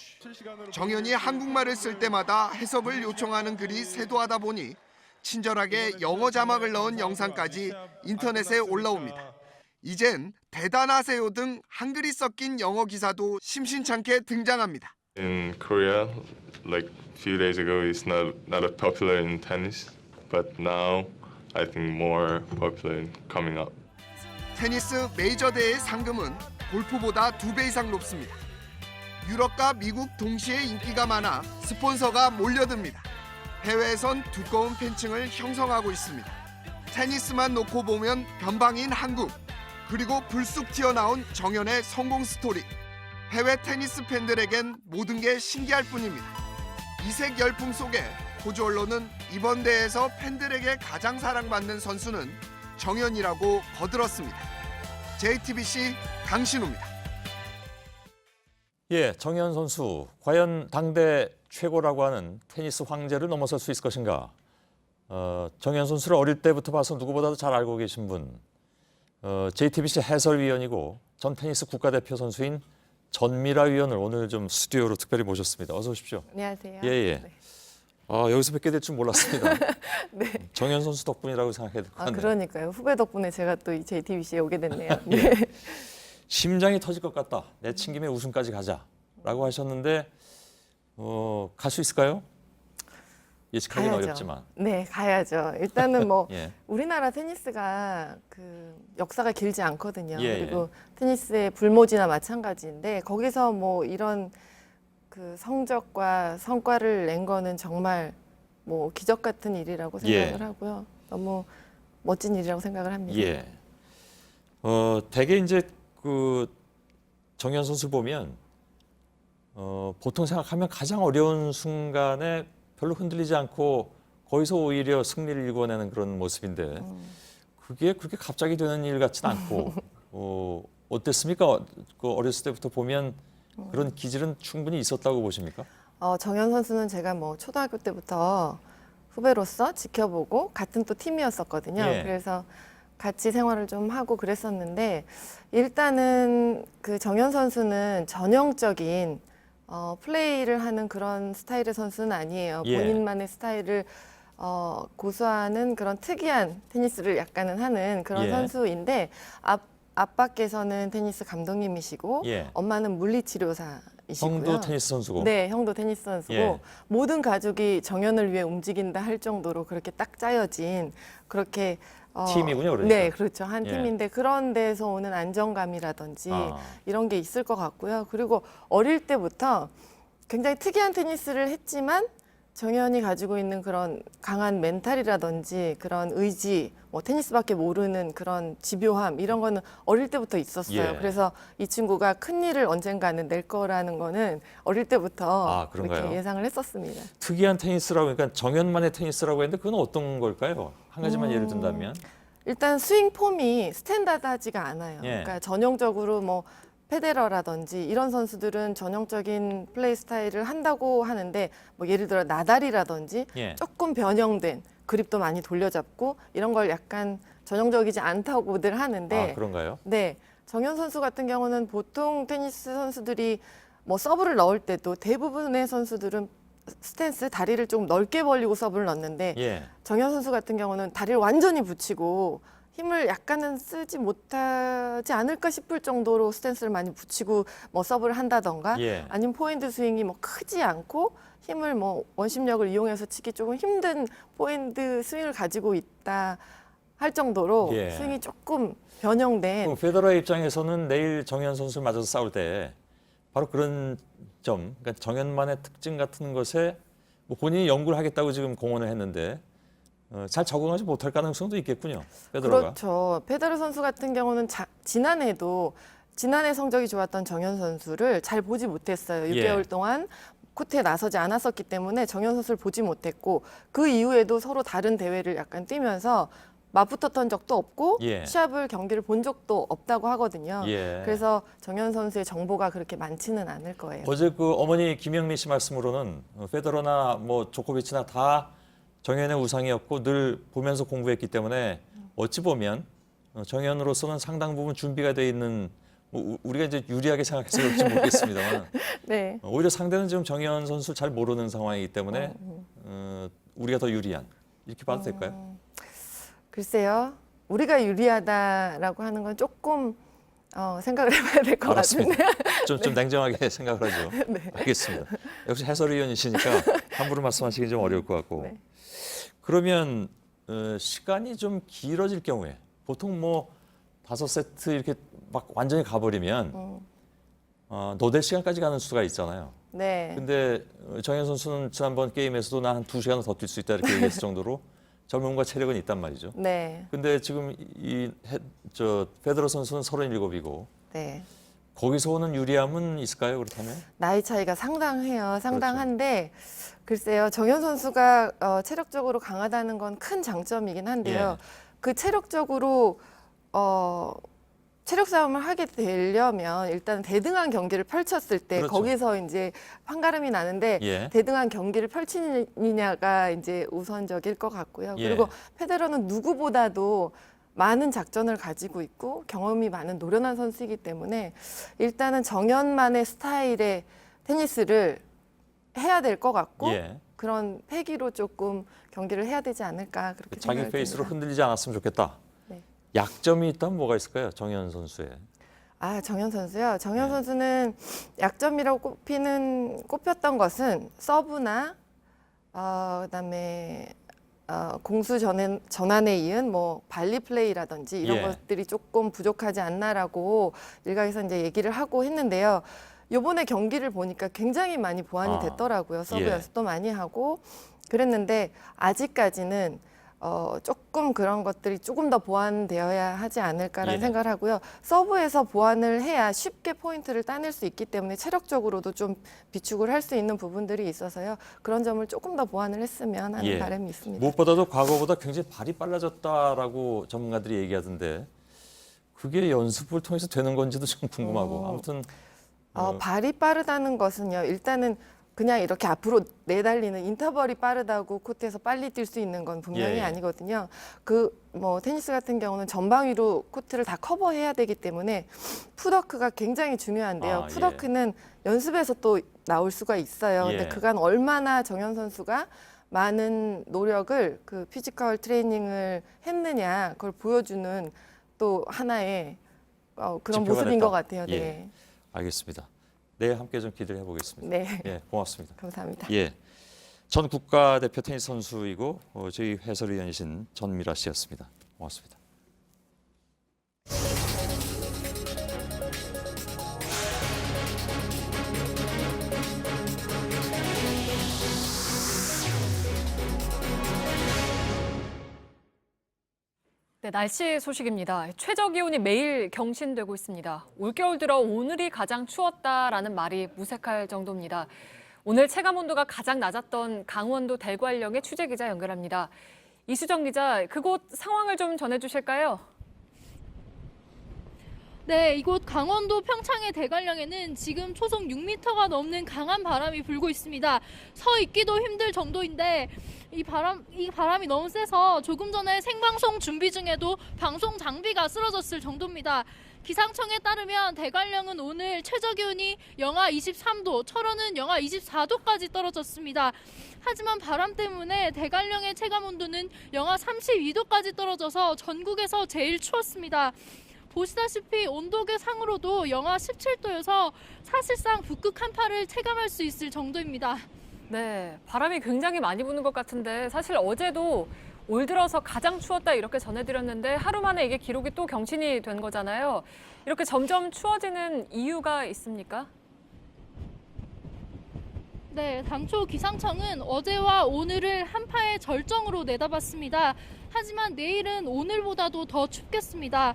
정현이 한국말을 쓸 때마다 해석을 요청하는 글이 쇄도하다 보니 친절하게 영어 자막을 넣은 영상까지 인터넷에 올라옵니다. 이젠 대단하세요 등 한글이 섞인 영어 기사도 심심찮게 등장합니다. In Korea, like a few days ago, it's not as popular in tennis, but now I think more popular coming up. 테니스 메이저 대회 상금은 골프보다 2배 이상 높습니다. 유럽과 미국 동시에 인기가 많아 스폰서가 몰려듭니다. 해외에선 두꺼운 팬층을 형성하고 있습니다. 테니스만 놓고 보면 변방인 한국, 그리고 불쑥 튀어나온 정현의 성공 스토리. 해외 테니스 팬들에겐 모든 게 신기할 뿐입니다. 이색 열풍 속에 호주 언론은 이번 대회에서 팬들에게 가장 사랑받는 선수는 정현이라고 거들었습니다. JTBC 강신우입니다. 예, 정현 선수 과연 당대 최고라고 하는 테니스 황제를 넘어설 수 있을 것인가? 정현 선수를 어릴 때부터 봐서 누구보다도 잘 알고 계신 분, JTBC 해설위원이고 전 테니스 국가대표 선수인 전미라 위원을 오늘 좀 스튜디오로 특별히 모셨습니다. 어서 오십시오. 안녕하세요. 예. 네. 여기서 뵙게 될 줄 몰랐습니다. 네. 정현 선수 덕분이라고 생각해도 아, 그러니까요. 후배 덕분에 제가 또 이 JTBC에 오게 됐네요. 예. 심장이 터질 것 같다. 내친 김에 우승까지 가자라고 하셨는데 갈 수 있을까요? 예측하기는 가야죠. 어렵지만. 네, 가야죠. 일단은 뭐 예. 우리나라 테니스가 그 역사가 길지 않거든요. 예, 그리고 테니스의 불모지나 마찬가지인데 거기서 뭐 이런 그 성적과 성과를 낸 거는 정말 뭐 기적 같은 일이라고 생각을 예. 하고요. 너무 멋진 일이라고 생각을 합니다. 예. 대개 이제 그 정현 선수 보면 보통 생각하면 가장 어려운 순간에 별로 흔들리지 않고 거기서 오히려 승리를 일궈내는 그런 모습인데 그게 그렇게 갑자기 되는 일 같지는 않고 어땠습니까? 그 어렸을 때부터 보면 그런 기질은 충분히 있었다고 보십니까? 정현 선수는 제가 뭐 초등학교 때부터 후배로서 지켜보고 같은 또 팀이었었거든요. 예. 그래서 같이 생활을 좀 하고 그랬었는데 일단은 그 정현 선수는 전형적인 플레이를 하는 그런 스타일의 선수는 아니에요. 예. 본인만의 스타일을 고수하는 그런 특이한 테니스를 약간은 하는 그런 예. 선수인데 아빠께서는 테니스 감독님이시고 예. 엄마는 물리치료사이시고요. 형도 테니스 선수고. 네, 형도 테니스 선수고 예. 모든 가족이 정현을 위해 움직인다 할 정도로 그렇게 딱 짜여진 그렇게 팀이군요, 그러니까. 네, 그렇죠. 한 예. 팀인데 그런 데서 오는 안정감이라든지 아. 이런 게 있을 것 같고요. 그리고 어릴 때부터 굉장히 특이한 테니스를 했지만 정현이 가지고 있는 그런 강한 멘탈이라든지 그런 의지, 뭐 테니스밖에 모르는 그런 집요함 이런 거는 어릴 때부터 있었어요. 예. 그래서 이 친구가 큰 일을 언젠가는 낼 거라는 거는 어릴 때부터 그런가요? 그렇게 예상을 했었습니다. 특이한 테니스라고 그러니까 정현만의 테니스라고 했는데 그건 어떤 걸까요? 한 가지만 예를 든다면. 일단 스윙 폼이 스탠다드하지가 않아요. 예. 그러니까 전형적으로 뭐 페데러라든지 이런 선수들은 전형적인 플레이 스타일을 한다고 하는데 뭐 예를 들어 나달이라든지 예. 조금 변형된 그립도 많이 돌려잡고 이런 걸 약간 전형적이지 않다고들 하는데 그런가요? 네, 정현 선수 같은 경우는 보통 테니스 선수들이 뭐 서브를 넣을 때도 대부분의 선수들은 스탠스 다리를 좀 넓게 벌리고 서브를 넣는데 예. 정현 선수 같은 경우는 다리를 완전히 붙이고 힘을 약간은 쓰지 못하지 않을까 싶을 정도로 스탠스를 많이 붙이고 뭐 서브를 한다던가 예. 아니면 포핸드 스윙이 뭐 크지 않고 힘을 뭐 원심력을 이용해서 치기 조금 힘든 포핸드 스윙을 가지고 있다 할 정도로 예. 스윙이 조금 변형된 그럼 페더러의 입장에서는 내일 정현 선수를 맞아서 싸울 때 바로 그런 점, 그러니까 정현만의 특징 같은 것에 뭐 본인이 연구를 하겠다고 지금 공언을 했는데 잘 적응하지 못할 가능성도 있겠군요. 페더러가. 그렇죠. 페더러 선수 같은 경우는 지난해 성적이 좋았던 정현 선수를 잘 보지 못했어요. 예. 6개월 동안 코트에 나서지 않았었기 때문에 정현 선수를 보지 못했고 그 이후에도 서로 다른 대회를 약간 뛰면서 맞붙었던 적도 없고 예. 시합을 경기를 본 적도 없다고 하거든요. 예. 그래서 정현 선수의 정보가 그렇게 많지는 않을 거예요. 어제 그 어머니 김영미 씨 말씀으로는 페더러나 뭐 조코비치나 다 정현의 우상이었고 늘 보면서 공부했기 때문에 어찌 보면 정현으로서는 상당 부분 준비가 돼 있는 뭐 우리가 이제 유리하게 생각해서 그럴지 모르겠습니다만 네. 오히려 상대는 지금 정현 선수 잘 모르는 상황이기 때문에 우리가 더 유리한 이렇게 봐도 될까요? 글쎄요. 우리가 유리하다라고 하는 건 조금 생각을 해봐야 될 것 같은데. 좀 냉정하게 생각을 하죠. 네. 알겠습니다. 역시 해설위원이시니까 함부로 말씀하시기 좀 어려울 것 같고. 네. 그러면 시간이 좀 길어질 경우에 보통 뭐 5세트 이렇게 막 완전히 가버리면 노될 시간까지 가는 수가 있잖아요. 네. 근데 정현 선수는 지난번 게임에서도 나 한 2시간은 더 뛸 수 있다 이렇게 얘기했을 정도로 젊음과 체력은 있단 말이죠. 네. 근데 지금 페더러 선수는 37이고 네. 거기서 오는 유리함은 있을까요? 그렇다면? 나이 차이가 상당해요. 상당한데 글쎄요. 정현 선수가 체력적으로 강하다는 건 큰 장점이긴 한데요. 예. 그 체력적으로 체력 싸움을 하게 되려면 일단 대등한 경기를 펼쳤을 때 그렇죠. 거기서 이제 판가름이 나는데 예. 대등한 경기를 펼치느냐가 이제 우선적일 것 같고요. 예. 그리고 페데러는 누구보다도 많은 작전을 가지고 있고 경험이 많은 노련한 선수이기 때문에 일단은 정연만의 스타일의 테니스를 해야 될 것 같고 예. 그런 패기로 조금 경기를 해야 되지 않을까 그렇게 자기 생각이 페이스로 듭니다. 흔들리지 않았으면 좋겠다. 네. 약점이 있다면 뭐가 있을까요? 정현 선수의. 정현 선수요. 정현 선수는 약점이라고 꼽혔던 것은 서브나 그다음에 공수 전환에 이은 뭐 발리 플레이라든지 이런 예. 것들이 조금 부족하지 않나라고 일각에서 이제 얘기를 하고 했는데요. 요번에 경기를 보니까 굉장히 많이 보완이 됐더라고요. 서브 예. 연습도 많이 하고 그랬는데 아직까지는 조금 그런 것들이 조금 더 보완되어야 하지 않을까라는 예. 생각을 하고요. 서브에서 보완을 해야 쉽게 포인트를 따낼 수 있기 때문에 체력적으로도 좀 비축을 할 수 있는 부분들이 있어서요. 그런 점을 조금 더 보완을 했으면 하는 예. 바람이 있습니다. 무엇보다도 과거보다 굉장히 발이 빨라졌다라고 전문가들이 얘기하던데 그게 연습을 통해서 되는 건지도 좀 궁금하고 아무튼 발이 빠르다는 것은요. 일단은 그냥 이렇게 앞으로 내달리는 인터벌이 빠르다고 코트에서 빨리 뛸 수 있는 건 분명히 예. 아니거든요. 뭐 테니스 같은 경우는 전방위로 코트를 다 커버해야 되기 때문에 풋워크가 굉장히 중요한데요. 예. 풋워크는 연습에서 또 나올 수가 있어요. 예. 근데 그간 얼마나 정현 선수가 많은 노력을 그 피지컬 트레이닝을 했느냐 그걸 보여주는 또 하나의 그런 지표가 모습인 됐다. 것 같아요. 예. 네. 알겠습니다. 내일 함께 좀 기대를 해보겠습니다. 네. 예, 고맙습니다. 감사합니다. 예, 전 국가대표 테니스 선수이고 저희 해설위원이신 전미라 씨였습니다. 고맙습니다. 네, 날씨 소식입니다. 최저 기온이 매일 경신되고 있습니다. 올겨울 들어 오늘이 가장 추웠다라는 말이 무색할 정도입니다. 오늘 체감 온도가 가장 낮았던 강원도 대관령의 취재기자 연결합니다. 이수정 기자, 그곳 상황을 좀 전해주실까요? 네, 이곳 강원도 평창의 대관령에는 지금 초속 6m가 넘는 강한 바람이 불고 있습니다. 서 있기도 힘들 정도인데 이 바람이 너무 세서 조금 전에 생방송 준비 중에도 방송 장비가 쓰러졌을 정도입니다. 기상청에 따르면 대관령은 오늘 최저 기온이 영하 23도, 철원은 영하 24도까지 떨어졌습니다. 하지만 바람 때문에 대관령의 체감 온도는 영하 32도까지 떨어져서 전국에서 제일 추웠습니다. 보시다시피 온도계 상으로도 영하 17도여서 사실상 북극 한파를 체감할 수 있을 정도입니다. 네, 바람이 굉장히 많이 부는 것 같은데 사실 어제도 올 들어서 가장 추웠다 이렇게 전해드렸는데 하루 만에 이게 기록이 또 경신이 된 거잖아요. 이렇게 점점 추워지는 이유가 있습니까? 네, 당초 기상청은 어제와 오늘을 한파의 절정으로 내다봤습니다. 하지만 내일은 오늘보다도 더 춥겠습니다.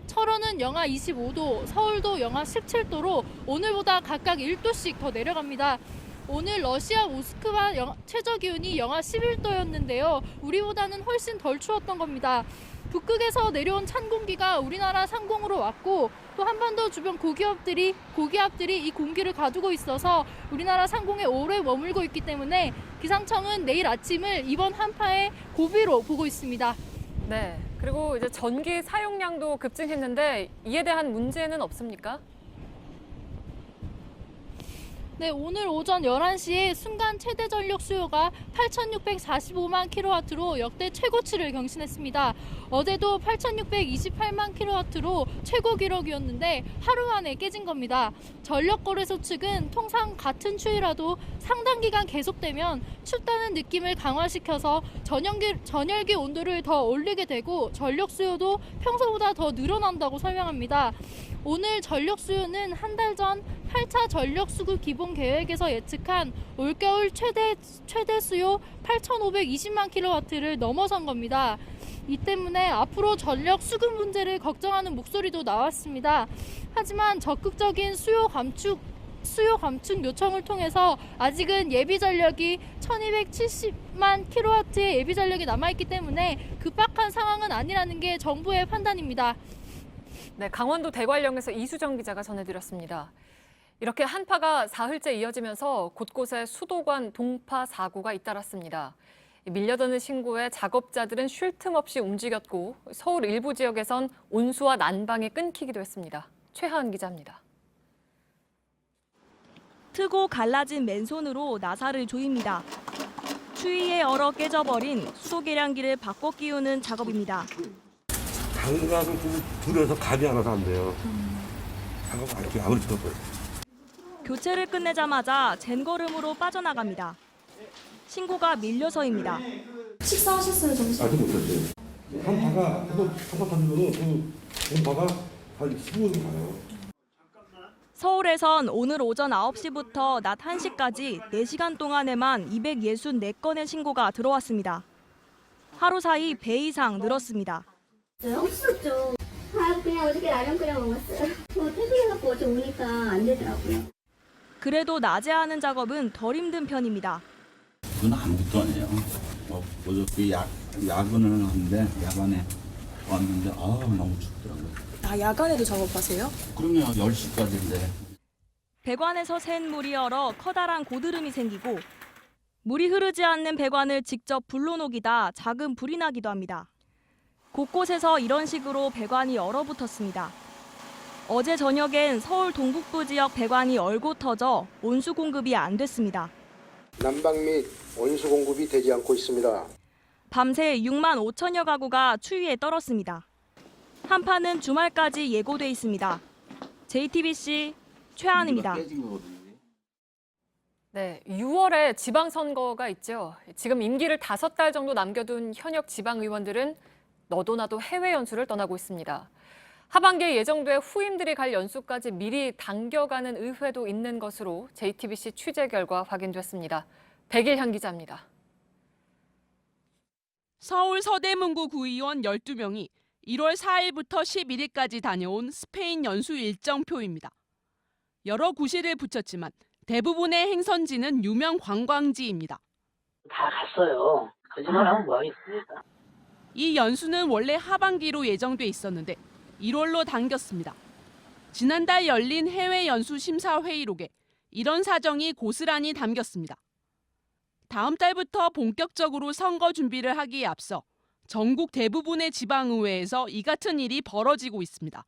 철원은 영하 25도, 서울도 영하 17도로 오늘보다 각각 1도씩 더 내려갑니다. 오늘 러시아 모스크바 최저 기온이 영하 11도였는데요. 우리보다는 훨씬 덜 추웠던 겁니다. 북극에서 내려온 찬 공기가 우리나라 상공으로 왔고 또 한반도 주변 고기압들이 이 공기를 가두고 있어서 우리나라 상공에 오래 머물고 있기 때문에 기상청은 내일 아침을 이번 한파의 고비로 보고 있습니다. 네, 그리고 이제 전기 사용량도 급증했는데 이에 대한 문제는 없습니까? 네, 오늘 오전 11시에 순간 최대 전력 수요가 8,645만 킬로와트로 역대 최고치를 경신했습니다. 어제도 8,628만 킬로와트로 최고 기록이었는데 하루 만에 깨진 겁니다. 전력거래소 측은 통상 같은 추위라도 상당 기간 계속되면 춥다는 느낌을 강화시켜서 전열기 온도를 더 올리게 되고 전력 수요도 평소보다 더 늘어난다고 설명합니다. 오늘 전력 수요는 한 달 전 8차 전력 수급 기본 계획에서 예측한 올겨울 최대 수요 8,520만 킬로와트를 넘어선 겁니다. 이 때문에 앞으로 전력 수급 문제를 걱정하는 목소리도 나왔습니다. 하지만 적극적인 수요 감축 요청을 통해서 아직은 예비 전력이 1,270만 킬로와트의 예비 전력이 남아있기 때문에 급박한 상황은 아니라는 게 정부의 판단입니다. 네, 강원도 대관령에서 이수정 기자가 전해드렸습니다. 이렇게 한파가 사흘째 이어지면서 곳곳에 수도관 동파 사고가 잇따랐습니다. 밀려드는 신고에 작업자들은 쉴 틈 없이 움직였고 서울 일부 지역에선 온수와 난방이 끊기기도 했습니다. 최하은 기자입니다. 트고 갈라진 맨손으로 나사를 조입니다. 추위에 얼어 깨져버린 수소계량기를 바꿔 끼우는 작업입니다. 장갑을 좀 들여서 감이 안 와서 안 돼요. 장갑 아무리 들어도. 교체를 끝내자마자 젠걸음으로 빠져나갑니다. 신고가 밀려서입니다. 식사하셨어요, 점심? 아직 못했어요. 한 바가 한번 던지면은 그 바가 한 15분 가요. 서울에선 오늘 오전 9시부터 낮 1시까지 4시간 동안에만 264건의 신고가 들어왔습니다. 하루 사이 배 이상 늘었습니다. 없었죠. 그냥 어저께 라면 끓여 먹었어요. 퇴근해갖고 어제 오니까 안 되더라고요. 그래도 낮에 하는 작업은 덜 힘든 편입니다. 그건 아무것도 아니에요. 어저께 야근을 하는데 야간에 왔는데 너무 춥더라고요. 야간에도 작업하세요? 그럼요. 10시까지인데. 배관에서 샌 물이 얼어 커다란 고드름이 생기고 물이 흐르지 않는 배관을 직접 불로 녹이다 작은 불이 나기도 합니다. 곳곳에서 이런 식으로 배관이 얼어붙었습니다. 어제 저녁엔 서울 동북부 지역 배관이 얼고 터져 온수 공급이 안 됐습니다. 난방 및 온수 공급이 되지 않고 있습니다. 밤새 6만 5천여 가구가 추위에 떨었습니다. 한파는 주말까지 예고돼 있습니다. JTBC 최하은입니다. 네, 6월에 지방선거가 있죠. 지금 임기를 5달 정도 남겨둔 현역 지방의원들은 너도 나도 해외 연수를 떠나고 있습니다. 하반기에 예정돼 후임들이 갈 연수까지 미리 당겨가는 의회도 있는 것으로 JTBC 취재 결과 확인됐습니다. 백일현 기자입니다. 서울 서대문구 구의원 12명이 1월 4일부터 11일까지 다녀온 스페인 연수 일정표입니다. 여러 구실을 붙였지만 대부분의 행선지는 유명 관광지입니다. 다 갔어요. 거짓말하면 뭐하겠습니까? 이 연수는 원래 하반기로 예정돼 있었는데 1월로 당겼습니다. 지난달 열린 해외 연수 심사 회의록에 이런 사정이 고스란히 담겼습니다. 다음 달부터 본격적으로 선거 준비를 하기에 앞서 전국 대부분의 지방의회에서 이 같은 일이 벌어지고 있습니다.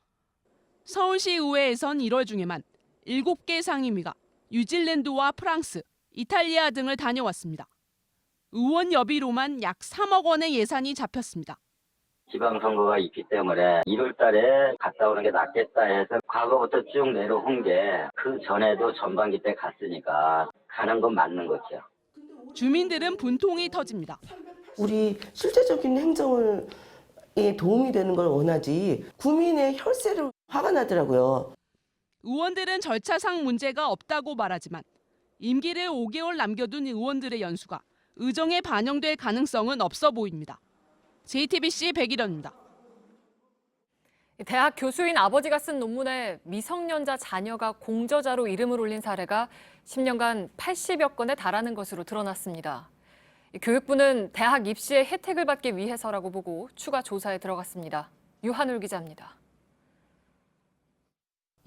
서울시 의회에선 1월 중에만 7개 상임위가 뉴질랜드와 프랑스, 이탈리아 등을 다녀왔습니다. 의원 여비로만 약 3억 원의 예산이 잡혔습니다. 지방선거가 있기 때문에 1월 달에 갔다 오는 게 낫겠다 해서 과거부터 쭉 내려온 게 그 전에도 전반기 때 갔으니까 가는 건 맞는 거죠. 주민들은 분통이 터집니다. 우리 실제적인 행정에 도움이 되는 걸 원하지 국민의 혈세를 화가 나더라고요. 의원들은 절차상 문제가 없다고 말하지만 임기를 5개월 남겨둔 의원들의 연수가 의정에 반영될 가능성은 없어 보입니다. JTBC 백일현입니다. 대학 교수인 아버지가 쓴 논문에 미성년자 자녀가 공저자로 이름을 올린 사례가 10년간 80여 건에 달하는 것으로 드러났습니다. 교육부는 대학 입시의 혜택을 받기 위해서라고 보고 추가 조사에 들어갔습니다. 유한울 기자입니다.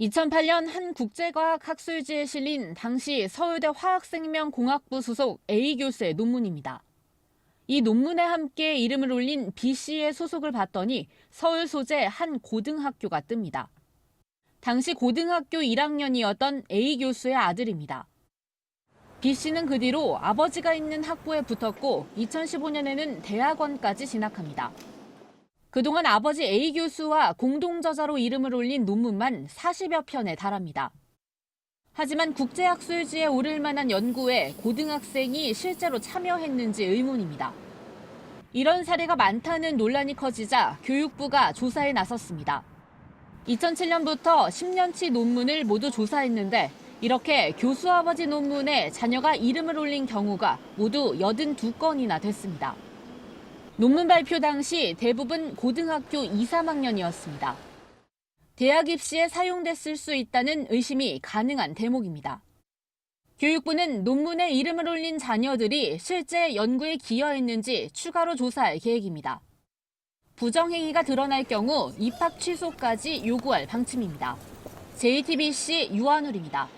2008년 한 국제과학 학술지에 실린 당시 서울대 화학생명공학부 소속 A 교수의 논문입니다. 이 논문에 함께 이름을 올린 B 씨의 소속을 봤더니 서울 소재 한 고등학교가 뜹니다. 당시 고등학교 1학년이었던 A 교수의 아들입니다. B 씨는 그 뒤로 아버지가 있는 학부에 붙었고 2015년에는 대학원까지 진학합니다. 그동안 아버지 A 교수와 공동저자로 이름을 올린 논문만 40여 편에 달합니다. 하지만 국제학술지에 오를 만한 연구에 고등학생이 실제로 참여했는지 의문입니다. 이런 사례가 많다는 논란이 커지자 교육부가 조사에 나섰습니다. 2007년부터 10년치 논문을 모두 조사했는데 이렇게 교수 아버지 논문에 자녀가 이름을 올린 경우가 모두 82건이나 됐습니다. 논문 발표 당시 대부분 고등학교 2, 3학년이었습니다. 대학 입시에 사용됐을 수 있다는 의심이 가능한 대목입니다. 교육부는 논문에 이름을 올린 자녀들이 실제 연구에 기여했는지 추가로 조사할 계획입니다. 부정행위가 드러날 경우 입학 취소까지 요구할 방침입니다. JTBC 유한울입니다.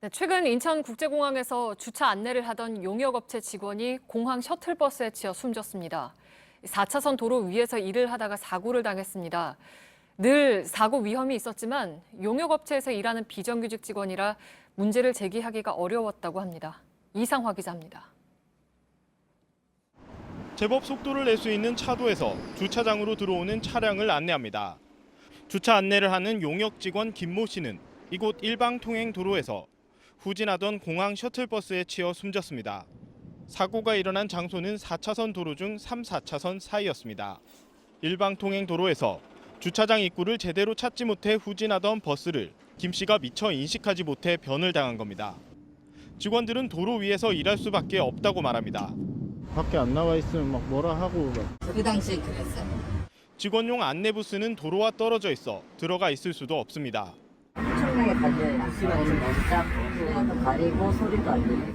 네, 최근 인천국제공항에서 주차 안내를 하던 용역업체 직원이 공항 셔틀버스에 치여 숨졌습니다. 4차선 도로 위에서 일을 하다가 사고를 당했습니다. 늘 사고 위험이 있었지만 용역업체에서 일하는 비정규직 직원이라 문제를 제기하기가 어려웠다고 합니다. 이상화 기자입니다. 제법 속도를 낼 수 있는 차도에서 주차장으로 들어오는 차량을 안내합니다. 주차 안내를 하는 용역 직원 김모 씨는 이곳 일방통행 도로에서 후진하던 공항 셔틀버스에 치여 숨졌습니다. 사고가 일어난 장소는 4차선 도로 중 3, 4차선 사이였습니다. 일방통행 도로에서 주차장 입구를 제대로 찾지 못해 후진하던 버스를 김 씨가 미처 인식하지 못해 변을 당한 겁니다. 직원들은 도로 위에서 일할 수밖에 없다고 말합니다. 밖에 안 나와 있으면 막 뭐라 하고. 그 당시에 그랬어요. 직원용 안내부스는 도로와 떨어져 있어 들어가 있을 수도 없습니다. 엄청나게 달려요. 시간이 가리고 소리도 안 들리고.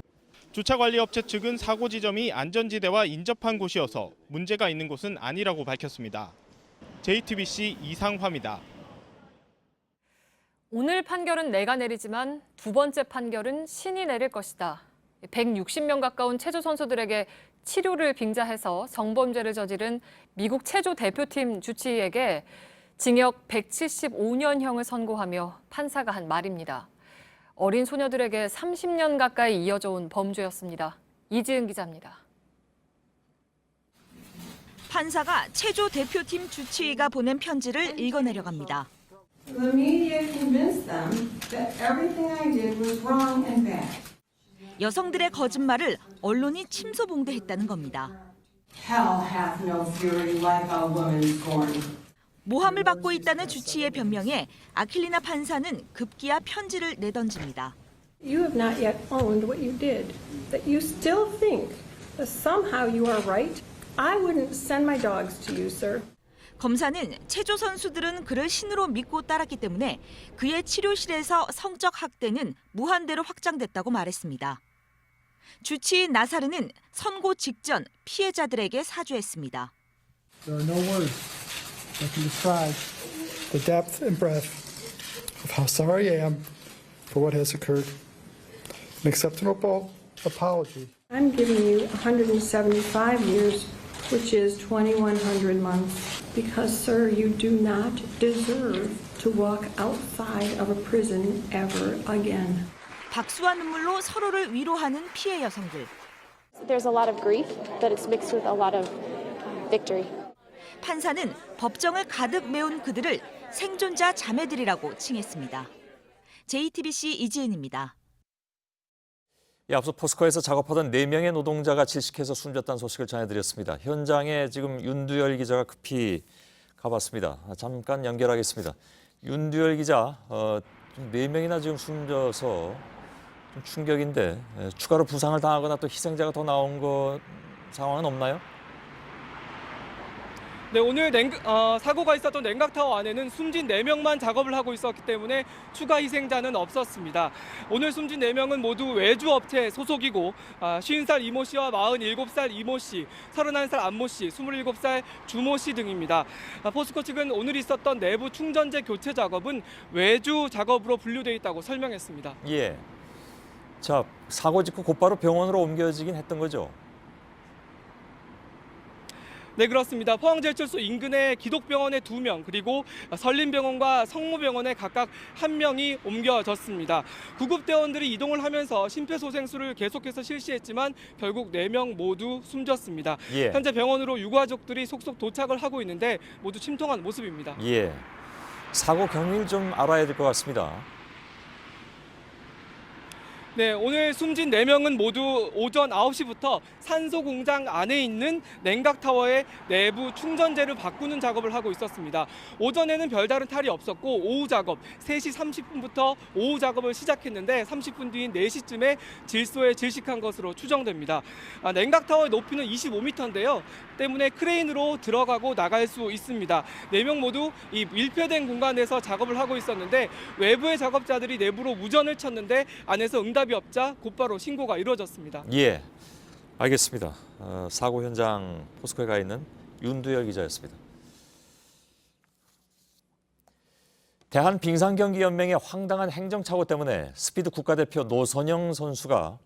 주차관리업체 측은 사고 지점이 안전지대와 인접한 곳이어서 문제가 있는 곳은 아니라고 밝혔습니다. JTBC 이상화입니다. 오늘 판결은 내가 내리지만 두 번째 판결은 신이 내릴 것이다. 160명 가까운 체조 선수들에게 치료를 빙자해서 성범죄를 저지른 미국 체조 대표팀 주치의에게 징역 175년형을 선고하며 판사가 한 말입니다. 어린 소녀들에게 30년 가까이 이어져 온 범죄였습니다. 이지은 기자입니다. 판사가 체조 대표팀 주치의가 보낸 편지를 읽어내려갑니다. The media convinced them that everything I did was wrong and bad. 여성들의 거짓말을 언론이 침소봉대했다는 겁니다. Hell hath no fury like a woman scorned. 모함을 받고 있다는 주치의의 변명에 아킬리나 판사는 급기야 편지를 내던집니다. You have not yet owned what you did. That you still think that somehow you are right. I wouldn't send my dogs to you, sir. 검사는 체조 선수들은 그를 신으로 믿고 따랐기 때문에 그의 치료실에서 성적 학대는 무한대로 확장됐다고 말했습니다. 주치의 나사르는 선고 직전 피해자들에게 사죄했습니다. There are no words that can describe the depth and breadth of how sorry I am for what has occurred. An acceptable apology. I'm giving you 175 years, which is 2,100 months, because, sir, you do not deserve to walk outside of a prison ever again. 박수와 눈물로 서로를 위로하는 피해 여성들. There's a lot of grief, but it's mixed with a lot of victory. 판사는 법정을 가득 메운 그들을 생존자 자매들이라고 칭했습니다. JTBC 이지은입니다. 앞서 포스코에서 작업하던 4명의 노동자가 질식해서 숨졌다는 소식을 전해드렸습니다. 현장에 지금 윤두열 기자가 급히 가봤습니다. 잠깐 연결하겠습니다. 윤두열 기자, 4명이나 지금 숨져서 좀 충격인데 추가로 부상을 당하거나 또 희생자가 더 나온 상황은 없나요? 네, 오늘 사고가 있었던 냉각타워 안에는 숨진 4명만 작업을 하고 있었기 때문에 추가 희생자는 없었습니다. 오늘 숨진 4명은 모두 외주업체 소속이고 50살 이모 씨와 47살 이모 씨, 31살 안모 씨, 27살 주모 씨 등입니다. 포스코 측은 오늘 있었던 내부 충전재 교체 작업은 외주 작업으로 분류돼 있다고 설명했습니다. 예. 자, 사고 직후 곧바로 병원으로 옮겨지긴 했던 거죠? 네, 그렇습니다. 포항제철소 인근의 기독병원에 2명, 그리고 설림병원과 성모병원에 각각 1명이 옮겨졌습니다. 구급대원들이 이동을 하면서 심폐소생술을 계속해서 실시했지만 결국 4명 모두 숨졌습니다. 예. 현재 병원으로 유가족들이 속속 도착을 하고 있는데 모두 침통한 모습입니다. 예. 사고 경위를 좀 알아야 될 것 같습니다. 네, 오늘 숨진 4명은 모두 오전 9시부터 산소 공장 안에 있는 냉각타워의 내부 충전재를 바꾸는 작업을 하고 있었습니다. 오전에는 별다른 탈이 없었고 오후 작업 3시 30분부터 오후 작업을 시작했는데 30분 뒤인 4시쯤에 질소에 질식한 것으로 추정됩니다. 냉각타워의 높이는 25m인데요. 때문에 크레인으로 들어가고 나갈 수 있습니다. 4명 모두 이 밀폐된 공간에서 작업을 하고 있었는데 외부의 작업자들이 내부로 무전을 쳤는데 안에서 응답이 없자 곧바로 신고가 이루어졌습니다. 예, 알겠습니다. 사고 현장 포스코에 가 있는 윤두열 기자였습니다. 대한빙상경기연맹의 황당한 행정착오 때문에 스피드 국가대표 노선영 선수가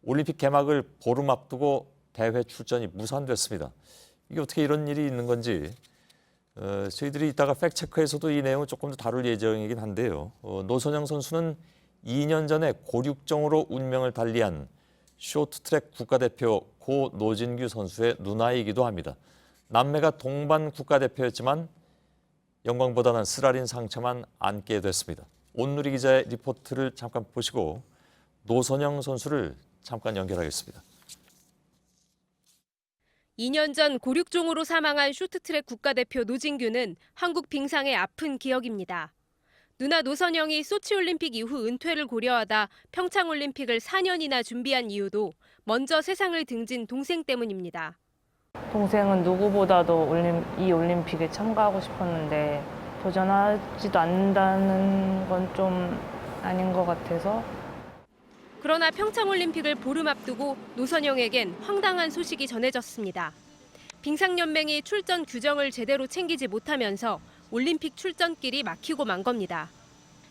올림픽 개막을 보름 앞두고 대회 출전이 무산됐습니다. 이게 어떻게 이런 일이 있는 건지 저희들이 이따가 팩트체크에서도 이 내용을 조금 더 다룰 예정이긴 한데요. 노선영 선수는 2년 전에 고륙종으로 운명을 달리한 쇼트트랙 국가대표 고 노진규 선수의 누나이기도 합니다. 남매가 동반 국가대표였지만 영광보다는 쓰라린 상처만 안게 됐습니다. 온누리 기자의 리포트를 잠깐 보시고 노선영 선수를 잠깐 연결하겠습니다. 2년 전 고륙종으로 사망한 쇼트트랙 국가대표 노진규는 한국 빙상의 아픈 기억입니다. 누나 노선영이 소치올림픽 이후 은퇴를 고려하다 평창올림픽을 4년이나 준비한 이유도 먼저 세상을 등진 동생 때문입니다. 동생은 누구보다도 이 올림픽에 참가하고 싶었는데 도전하지도 않는다는 건 좀 아닌 것 같아서. 그러나 평창올림픽을 보름 앞두고 노선영에겐 황당한 소식이 전해졌습니다. 빙상연맹이 출전 규정을 제대로 챙기지 못하면서 올림픽 출전길이 막히고 만 겁니다.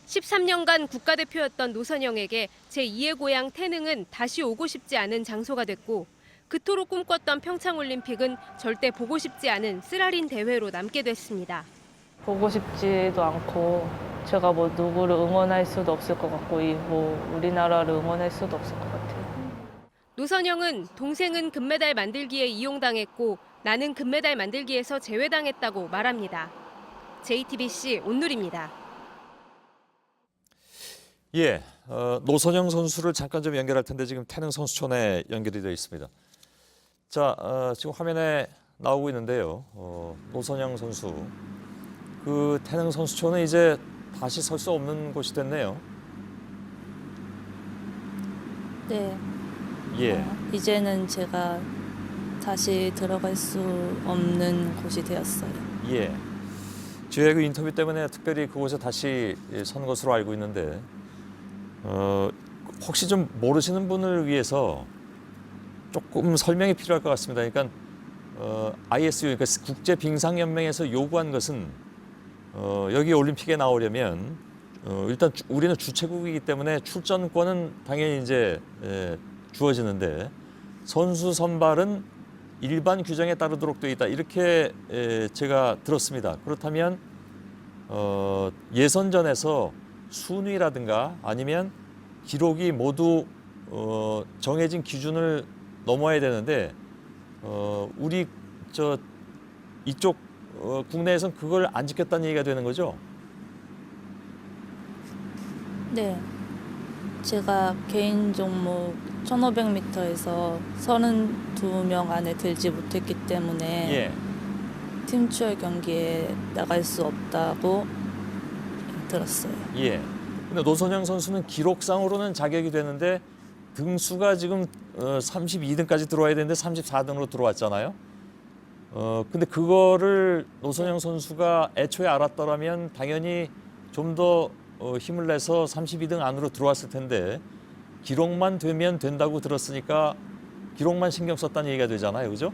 13년간 국가대표였던 노선영에게 제2의 고향 태능은 다시 오고 싶지 않은 장소가 됐고 그토록 꿈꿨던 평창올림픽은 절대 보고 싶지 않은 쓰라린 대회로 남게 됐습니다. 보고 싶지도 않고 제가 뭐 누구를 응원할 수도 없을 것 같고 우리나라를 응원할 수도 없을 것 같아요. 노선영은 동생은 금메달 만들기에 이용당했고 나는 금메달 만들기에서 제외당했다고 말합니다. JTBC 온누리입니다. 예, 노선영 선수를 잠깐 좀 연결할 텐데 지금 태릉 선수촌에 연결이 되어 있습니다. 자, 지금 화면에 나오고 있는데요. 노선영 선수, 그 태릉 선수촌은 이제 다시 설 수 없는 곳이 됐네요. 네. 예. 이제는 제가 다시 들어갈 수 없는 곳이 되었어요. 예. 저희의 그 인터뷰 때문에 특별히 그곳에 다시 선 것으로 알고 있는데 혹시 좀 모르시는 분을 위해서 조금 설명이 필요할 것 같습니다. 그러니까 ISU, 그러니까 국제빙상연맹에서 요구한 것은 여기 올림픽에 나오려면 일단 우리는 주최국이기 때문에 출전권은 당연히 이제 주어지는데 선수 선발은 일반 규정에 따르도록 되어 있다. 이렇게 제가 들었습니다. 그렇다면 예선전에서 순위라든가 아니면 기록이 모두 정해진 기준을 넘어야 되는데 우리 이쪽 국내에선 그걸 안 지켰다는 얘기가 되는 거죠? 네. 제가 개인 종목 1500m에서 32명 안에 들지 못했기 때문에 예. 팀 추월 경기에 나갈 수 없다고 들었어요. 예. 근데 노선영 선수는 기록상으로는 자격이 되는데 등수가 지금 32등까지 들어와야 되는데 34등으로 들어왔잖아요. 근데 그거를 노선영 선수가 애초에 알았더라면 당연히 좀 더 힘을 내서 32등 안으로 들어왔을 텐데 기록만 되면 된다고 들었으니까 기록만 신경 썼다는 얘기가 되잖아요. 그죠?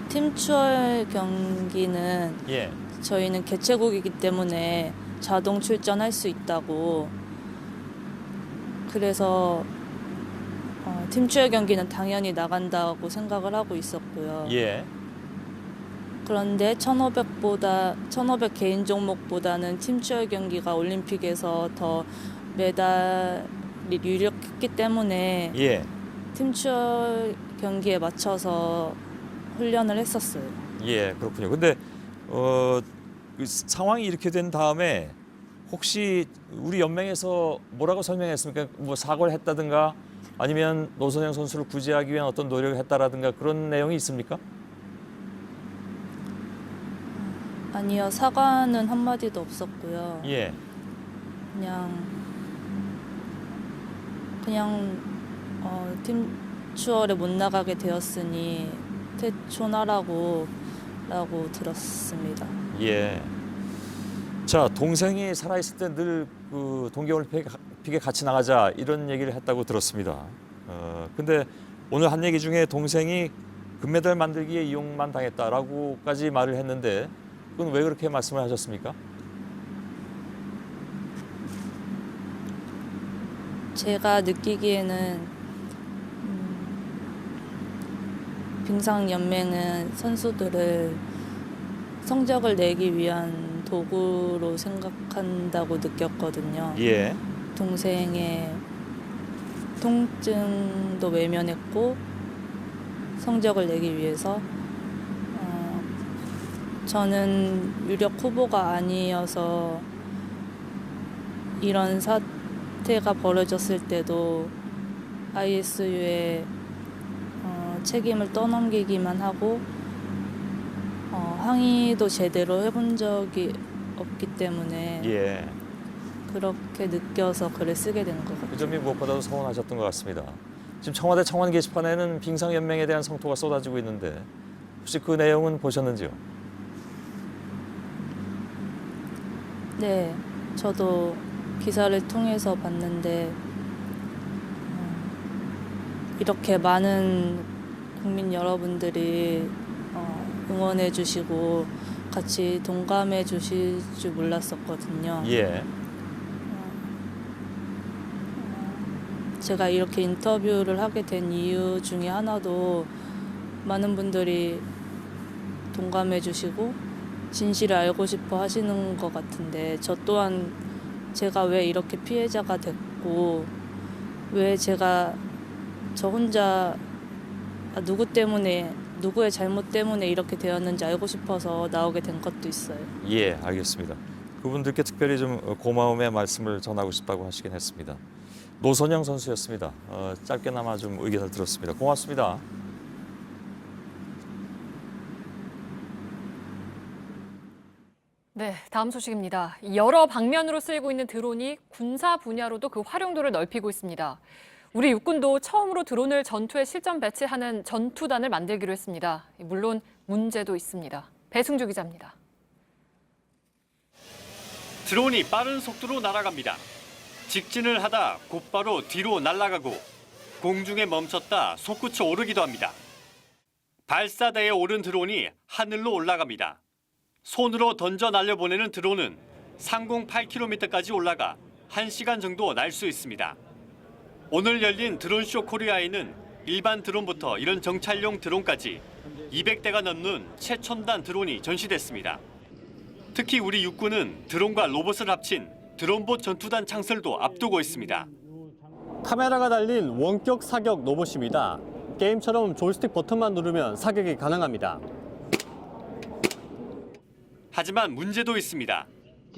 팀 추월 경기는 예. 저희는 개최국이기 때문에 자동 출전할 수 있다고 그래서 팀 추월 경기는 당연히 나간다고 생각을 하고 있었고요. 예. 그런데 1500 개인 종목보다는 팀 추월 경기가 올림픽에서 더 메달이 유력했기 때문에 예. 팀 추월 경기에 맞춰서 훈련을 했었어요. 예, 그렇군요. 근데 그 상황이 이렇게 된 다음에 혹시 우리 연맹에서 뭐라고 설명했습니까? 뭐 사과를 했다든가 아니면 노선영 선수를 구제하기 위한 어떤 노력을 했다라든가 그런 내용이 있습니까? 아니요, 사과는 한마디도 없었고요. 예. 그냥 팀 추월에 못 나가게 되었으니 퇴촌하라고 들었습니다. 예. 자, 동생이 살아있을 때 늘 그 동계올림픽에 같이 나가자 이런 얘기를 했다고 들었습니다. 근데 오늘 한 얘기 중에 동생이 금메달 만들기에 이용만 당했다라고까지 말을 했는데 그건 왜 그렇게 말씀을 하셨습니까? 제가 느끼기에는 빙상연맹은 선수들을 성적을 내기 위한 도구로 생각한다고 느꼈거든요. 예. 동생의 통증도 외면했고 성적을 내기 위해서 저는 유력 후보가 아니어서 이런 사태가 벌어졌을 때도 ISU에 책임을 떠넘기기만 하고 항의도 제대로 해본 적이 없기 때문에 예. 그렇게 느껴서 글을 쓰게 된 것 같아요. 그 점이 무엇보다도 서운하셨던 것 같습니다. 지금 청와대 청원 게시판에는 빙상연맹에 대한 성토가 쏟아지고 있는데 혹시 그 내용은 보셨는지요? 네, 저도 기사를 통해서 봤는데 이렇게 많은 국민 여러분들이 응원해 주시고 같이 동감해 주실 줄 몰랐었거든요. 예. 제가 이렇게 인터뷰를 하게 된 이유 중에 하나도 많은 분들이 동감해 주시고 진실을 알고 싶어 하시는 것 같은데 저 또한 제가 왜 이렇게 피해자가 됐고 왜 제가 저 혼자 누구 때문에 누구의 잘못 때문에 이렇게 되었는지 알고 싶어서 나오게 된 것도 있어요. 예, 알겠습니다. 그분들께 특별히 좀 고마움의 말씀을 전하고 싶다고 하시긴 했습니다. 노선영 선수였습니다. 짧게나마 좀 의견을 들었습니다. 고맙습니다. 네, 다음 소식입니다. 여러 방면으로 쓰이고 있는 드론이 군사 분야로도 그 활용도를 넓히고 있습니다. 우리 육군도 처음으로 드론을 전투에 실전 배치하는 전투단을 만들기로 했습니다. 물론 문제도 있습니다. 배승주 기자입니다. 드론이 빠른 속도로 날아갑니다. 직진을 하다 곧바로 뒤로 날아가고 공중에 멈췄다 솟구쳐 오르기도 합니다. 발사대에 오른 드론이 하늘로 올라갑니다. 손으로 던져 날려보내는 드론은 상공 8km까지 올라가 1시간 정도 날 수 있습니다. 오늘 열린 드론쇼 코리아에는 일반 드론부터 이런 정찰용 드론까지 200대가 넘는 최첨단 드론이 전시됐습니다. 특히 우리 육군은 드론과 로봇을 합친 드론봇 전투단 창설도 앞두고 있습니다. 카메라가 달린 원격 사격 로봇입니다. 게임처럼 조이스틱 버튼만 누르면 사격이 가능합니다. 하지만 문제도 있습니다.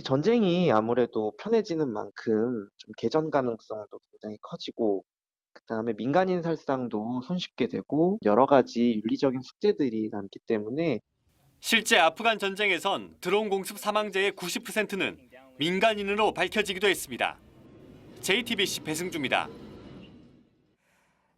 전쟁이 아무래도 편해지는 만큼 좀 개전 가능성도 굉장히 커지고 그다음에 민간인 살상도 손쉽게 되고 여러 가지 윤리적인 숙제들이 남기 때문에 실제 아프간 전쟁에선 드론 공습 사망자의 90%는 민간인으로 밝혀지기도 했습니다. JTBC 배승주입니다.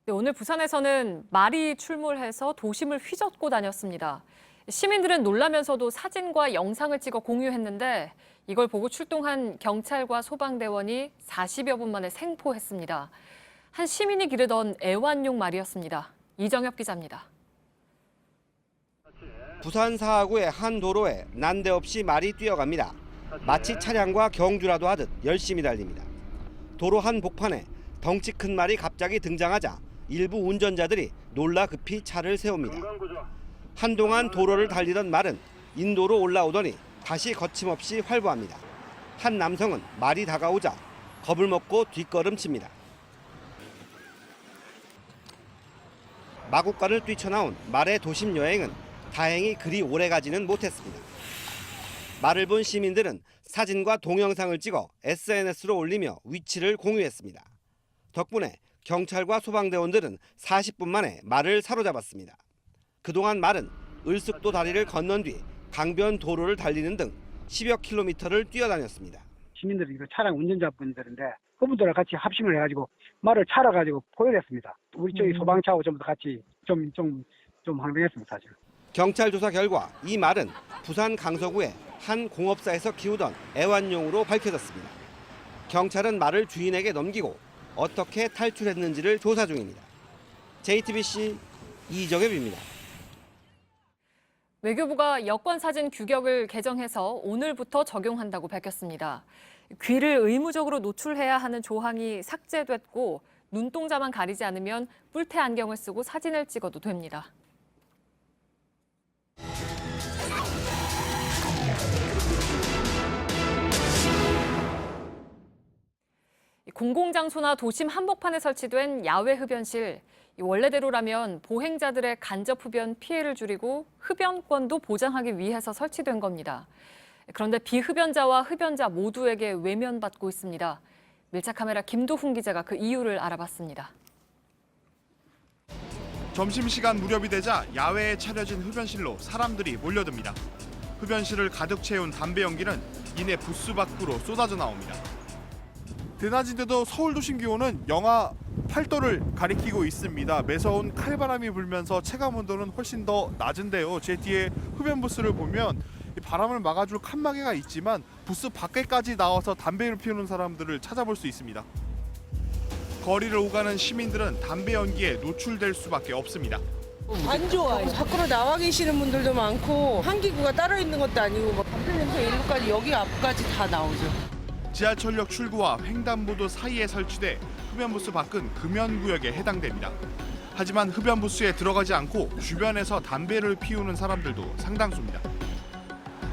네, 오늘 부산에서는 말이 출몰해서 도심을 휘젓고 다녔습니다. 시민들은 놀라면서도 사진과 영상을 찍어 공유했는데 이걸 보고 출동한 경찰과 소방대원이 40여 분 만에 생포했습니다. 한 시민이 기르던 애완용 말이었습니다. 이정엽 기자입니다. 부산 사하구의 한 도로에 난데없이 말이 뛰어갑니다. 마치 차량과 경주라도 하듯 열심히 달립니다. 도로 한 복판에 덩치 큰 말이 갑자기 등장하자 일부 운전자들이 놀라 급히 차를 세웁니다. 한동안 도로를 달리던 말은 인도로 올라오더니 다시 거침없이 활보합니다. 한 남성은 말이 다가오자 겁을 먹고 뒷걸음칩니다. 마곡간을 뛰쳐나온 말의 도심 여행은 다행히 그리 오래가지는 못했습니다. 말을 본 시민들은 사진과 동영상을 찍어 SNS로 올리며 위치를 공유했습니다. 덕분에 경찰과 소방대원들은 40분 만에 말을 사로잡았습니다. 그동안 말은 을숙도 다리를 건넌 뒤 강변 도로를 달리는 등 10여 킬로미터를 뛰어다녔습니다. 시민들이 차량 운전자분들인데 그분들과 같이 합심을 해가지고 말을 차려가지고 포획했습니다. 우리 저희 소방차하고 좀 더 같이 좀 항변했습니다, 사실. 경찰 조사 결과 이 말은 부산 강서구의 한 공업사에서 키우던 애완용으로 밝혀졌습니다. 경찰은 말을 주인에게 넘기고 어떻게 탈출했는지를 조사 중입니다. JTBC 이정엽입니다. 외교부가 여권사진 규격을 개정해서 오늘부터 적용한다고 밝혔습니다. 귀를 의무적으로 노출해야 하는 조항이 삭제됐고 눈동자만 가리지 않으면 뿔테 안경을 쓰고 사진을 찍어도 됩니다. 공공장소나 도심 한복판에 설치된 야외 흡연실. 원래대로라면 보행자들의 간접 흡연 피해를 줄이고 흡연권도 보장하기 위해서 설치된 겁니다. 그런데 비흡연자와 흡연자 모두에게 외면받고 있습니다. 밀착카메라 김도훈 기자가 그 이유를 알아봤습니다. 점심시간 무렵이 되자 야외에 차려진 흡연실로 사람들이 몰려듭니다. 흡연실을 가득 채운 담배 연기는 이내 부스 밖으로 쏟아져 나옵니다. 대낮인데도 서울 도심 기온은 영하 8도를 가리키고 있습니다. 매서운 칼바람이 불면서 체감온도는 훨씬 더 낮은데요. 제 뒤에 흡연 부스를 보면 바람을 막아줄 칸막이가 있지만 부스 밖에까지 나와서 담배를 피우는 사람들을 찾아볼 수 있습니다. 거리를 오가는 시민들은 담배 연기에 노출될 수밖에 없습니다. 안 좋아. 밖으로 나와 계시는 분들도 많고 한기구가 따로 있는 것도 아니고 막 담배 냄새 일로까지 여기 앞까지 다 나오죠. 지하철역 출구와 횡단보도 사이에 설치돼 흡연부스 밖은 금연구역에 해당됩니다. 하지만 흡연부스에 들어가지 않고 주변에서 담배를 피우는 사람들도 상당수입니다.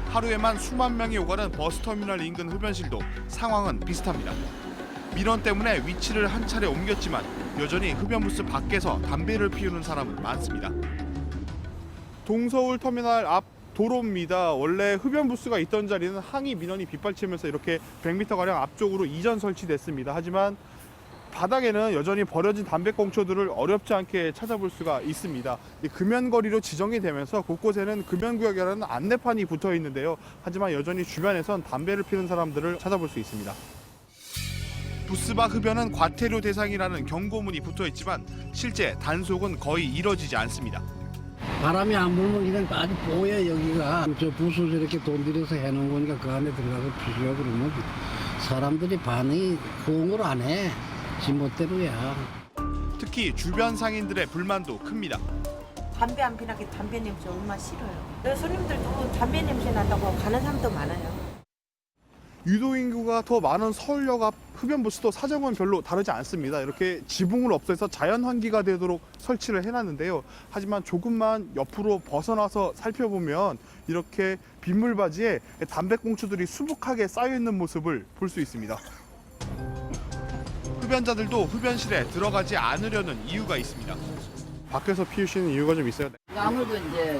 하루에만 수만 명이 오가는 버스터미널 인근 흡연실도 상황은 비슷합니다. 민원 때문에 위치를 한 차례 옮겼지만 여전히 흡연부스 밖에서 담배를 피우는 사람은 많습니다. 동서울 터미널 앞 도로입니다. 원래 흡연 부스가 있던 자리는 항의 민원이 빗발치면서 이렇게 100m가량 앞쪽으로 이전 설치됐습니다. 하지만 바닥에는 여전히 버려진 담배꽁초들을 어렵지 않게 찾아볼 수가 있습니다. 금연거리로 지정이 되면서 곳곳에는 금연구역이라는 안내판이 붙어 있는데요. 하지만 여전히 주변에선 담배를 피우는 사람들을 찾아볼 수 있습니다. 부스 밖 흡연은 과태료 대상이라는 경고문이 붙어 있지만 실제 단속은 거의 이뤄지지 않습니다. 바람이 안 불면 그냥 아주 뽀여 여기가. 저 부스 저렇게 돈 들여서 해놓은 거니까 그 안에 들어가서 피우려고 그러면 사람들이 반응이 호응을 안 해. 지멋대로야. 특히 주변 상인들의 불만도 큽니다. 담배 안 피나게 담배 냄새 얼마나 싫어요. 손님들도 담배 냄새 난다고 가는 사람도 많아요. 유도인구가 더 많은 서울역 앞 흡연부스도 사정은 별로 다르지 않습니다. 이렇게 지붕을 없애서 자연 환기가 되도록 설치를 해놨는데요. 하지만 조금만 옆으로 벗어나서 살펴보면 이렇게 빗물바지에 담배꽁초들이 수북하게 쌓여있는 모습을 볼 수 있습니다. 흡연자들도 흡연실에 들어가지 않으려는 이유가 있습니다. 밖에서 피우시는 이유가 좀 있어요? 아무래도 이제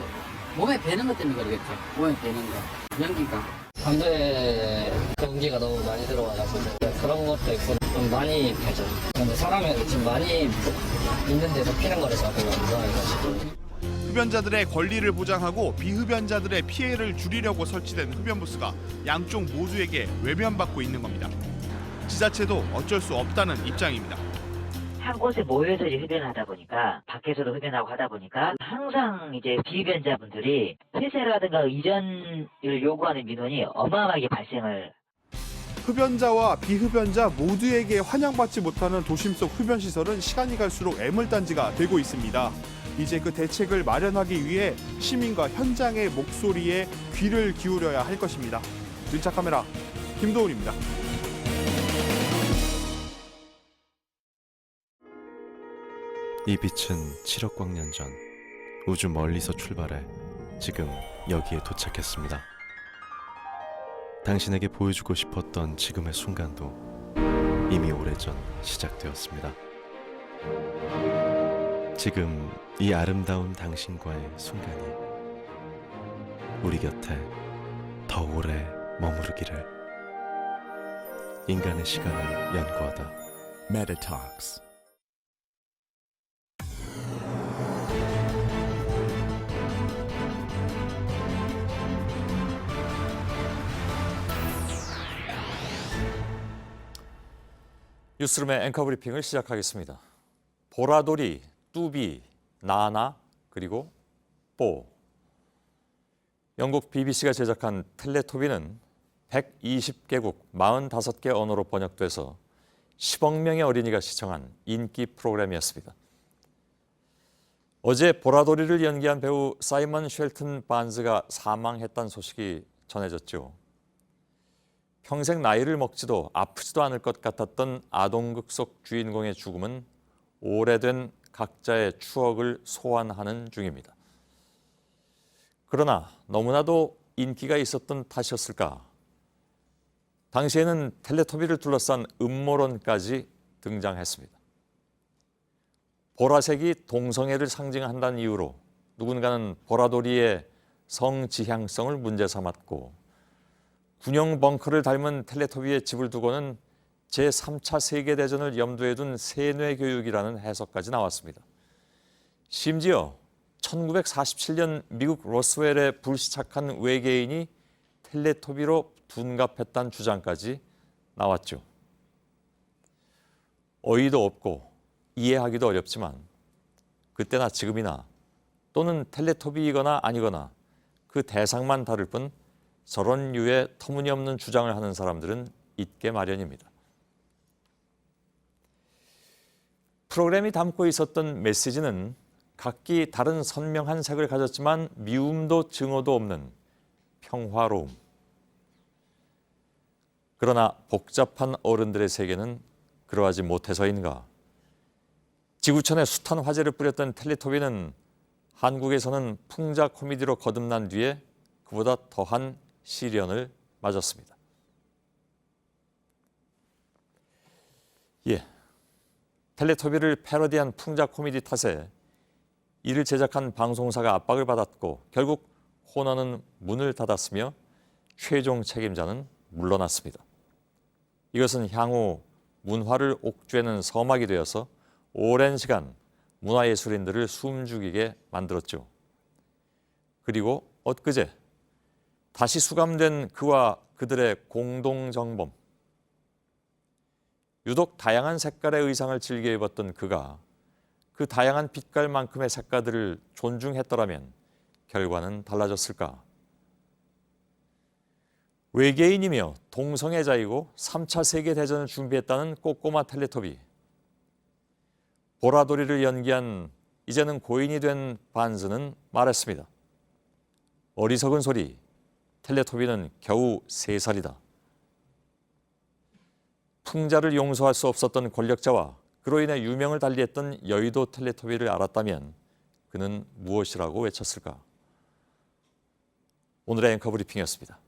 몸에 배는 것 때문에 그러겠죠. 몸에 배는 거, 연기가. 담배 연기가 너무 많이 들어와가지고 그런 것도 있고 좀 많이 배죠. 근데 사람이 지금 많이 있는 데서 피는 거를 자꾸 안 좋아해가지고. 흡연자들의 권리를 보장하고 비흡연자들의 피해를 줄이려고 설치된 흡연부스가 양쪽 모두에게 외면받고 있는 겁니다. 지자체도 어쩔 수 없다는 입장입니다. 한 곳에 모여서 이제 흡연을 하다 보니까 밖에서도 흡연하고 하다 보니까 항상 이제 비흡연자분들이 폐쇄라든가 이전을 요구하는 민원이 어마어마하게 발생을. 흡연자와 비흡연자 모두에게 환영받지 못하는 도심 속 흡연시설은 시간이 갈수록 애물단지가 되고 있습니다. 이제 그 대책을 마련하기 위해 시민과 현장의 목소리에 귀를 기울여야 할 것입니다. 밀착카메라 김도훈입니다. 이 빛은 7억 광년 전 우주 멀리서 출발해 지금 여기에 도착했습니다. 당신에게 보여주고 싶었던 지금의 순간도 이미 오래전 시작되었습니다. 지금 이 아름다운 당신과의 순간이 우리 곁에 더 오래 머무르기를. 인간의 시간을 연구하다. 메타톡스. 뉴스룸의 앵커 브리핑을 시작하겠습니다. 보라돌이, 뚜비, 나나, 그리고 뽀. 영국 BBC가 제작한 텔레토비는 120개국 45개 언어로 번역돼서 10억 명의 어린이가 시청한 인기 프로그램이었습니다. 어제 보라돌이를 연기한 배우 사이먼 쉘튼 반스가 사망했다는 소식이 전해졌죠. 평생 나이를 먹지도 아프지도 않을 것 같았던 아동극 속 주인공의 죽음은 오래된 각자의 추억을 소환하는 중입니다. 그러나 너무나도 인기가 있었던 탓이었을까? 당시에는 텔레토비를 둘러싼 음모론까지 등장했습니다. 보라색이 동성애를 상징한다는 이유로 누군가는 보라돌이의 성지향성을 문제 삼았고, 군용 벙커를 닮은 텔레토비의 집을 두고는 제3차 세계대전을 염두에 둔 세뇌교육이라는 해석까지 나왔습니다. 심지어 1947년 미국 로스웰에 불시착한 외계인이 텔레토비로 둔갑했다는 주장까지 나왔죠. 어이도 없고 이해하기도 어렵지만 그때나 지금이나 또는 텔레토비이거나 아니거나 그 대상만 다를 뿐 저런 류의 터무니없는 주장을 하는 사람들은 있게 마련입니다. 프로그램이 담고 있었던 메시지는 각기 다른 선명한 색을 가졌지만 미움도 증오도 없는 평화로움. 그러나 복잡한 어른들의 세계는 그러하지 못해서인가. 지구촌에 숱한 화제를 뿌렸던 텔레토비는 한국에서는 풍자 코미디로 거듭난 뒤에 그보다 더한 시련을 맞았습니다. 텔레토비를 패러디한 풍자 코미디 탓에 이를 제작한 방송사가 압박을 받았고 결국 코너는 문을 닫았으며 최종 책임자는 물러났습니다. 이것은 향후 문화를 옥죄는 서막이 되어서 오랜 시간 문화예술인들을 숨죽이게 만들었죠. 그리고 엊그제 다시 수감된 그와 그들의 공동정범. 유독 다양한 색깔의 의상을 즐겨 입었던 그가 그 다양한 빛깔만큼의 색깔들을 존중했더라면 결과는 달라졌을까? 외계인이며 동성애자이고 3차 세계대전을 준비했다는 꼬꼬마 텔레토비. 보라돌이를 연기한 이제는 고인이 된 반스는 말했습니다. 어리석은 소리, 텔레토비는 겨우 3살이다. 풍자를 용서할 수 없었던 권력자와 그로 인해 유명을 달리했던 여의도 텔레토비를 알았다면 그는 무엇이라고 외쳤을까? 오늘의 앵커 브리핑이었습니다.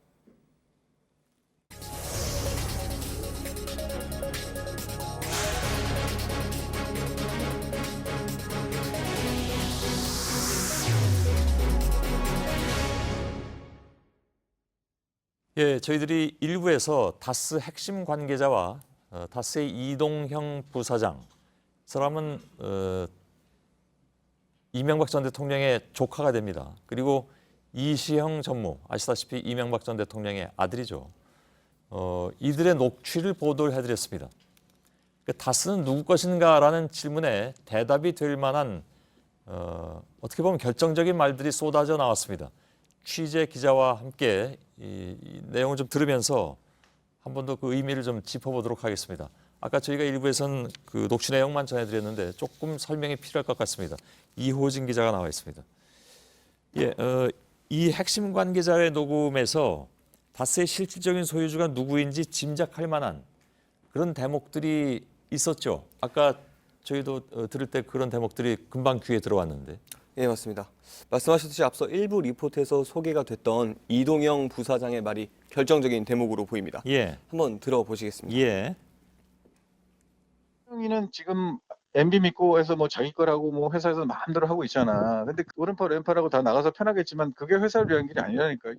저희들이 일부에서 다스 핵심 관계자와 다스의 이동형 부사장, 이 사람은 이명박 전 대통령의 조카가 됩니다. 그리고 이시형 전무, 아시다시피 이명박 전 대통령의 아들이죠. 이들의 녹취를 보도를 해드렸습니다. 다스는 누구 것인가라는 질문에 대답이 될 만한 어떻게 보면 결정적인 말들이 쏟아져 나왔습니다. 취재 기자와 함께 이 내용을 좀 들으면서 한 번 더 그 의미를 좀 짚어보도록 하겠습니다. 아까 저희가 일부에서는 그 녹취 내용만 전해드렸는데 조금 설명이 필요할 것 같습니다. 이호진 기자가 나와 있습니다. 이 핵심 관계자의 녹음에서 다스의 실질적인 소유주가 누구인지 짐작할 만한 그런 대목들이 있었죠. 아까 저희도 들을 때 그런 대목들이 금방 귀에 들어왔는데. 예, 맞습니다. 말씀하셨듯이 앞서 일부 리포트에서 소개가 됐던 이동형 부사장의 말이 결정적인 대목으로 보입니다. 한번 들어보시겠습니다. 이는 지금 MB 믿고 해서 뭐 자기 거라고 뭐 회사에서 마음대로 하고 있잖아. 근데 오른팔 왼팔하고 다 나가서 편하겠지만 그게 회사를 위한 길이 아니라니까요.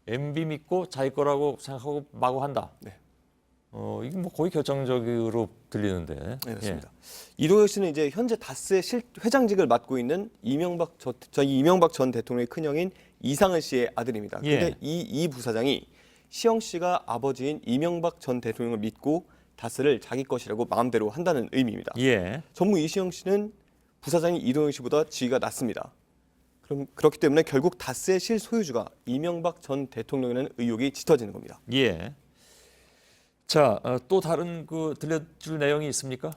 MB 믿고 자기 거라고 생각하고 마구 한다. 이게 뭐 거의 결정적으로 들리는데. 네, 맞습니다. 이동혁 씨는 이제 현재 다스의 회장직을 맡고 있는 이명박 전 대통령의 큰형인 이상은 씨의 아들입니다. 그런데 이 부사장이 시영 씨가 아버지인 이명박 전 대통령을 믿고 다스를 자기 것이라고 마음대로 한다는 의미입니다. 전무 이시영 씨는 부사장이 이동혁 씨보다 지위가 낮습니다. 그렇기 때문에 결국 다스의 실소유주가 이명박 전 대통령이라는 의혹이 짙어지는 겁니다. 자, 또 다른 들려줄 내용이 있습니까?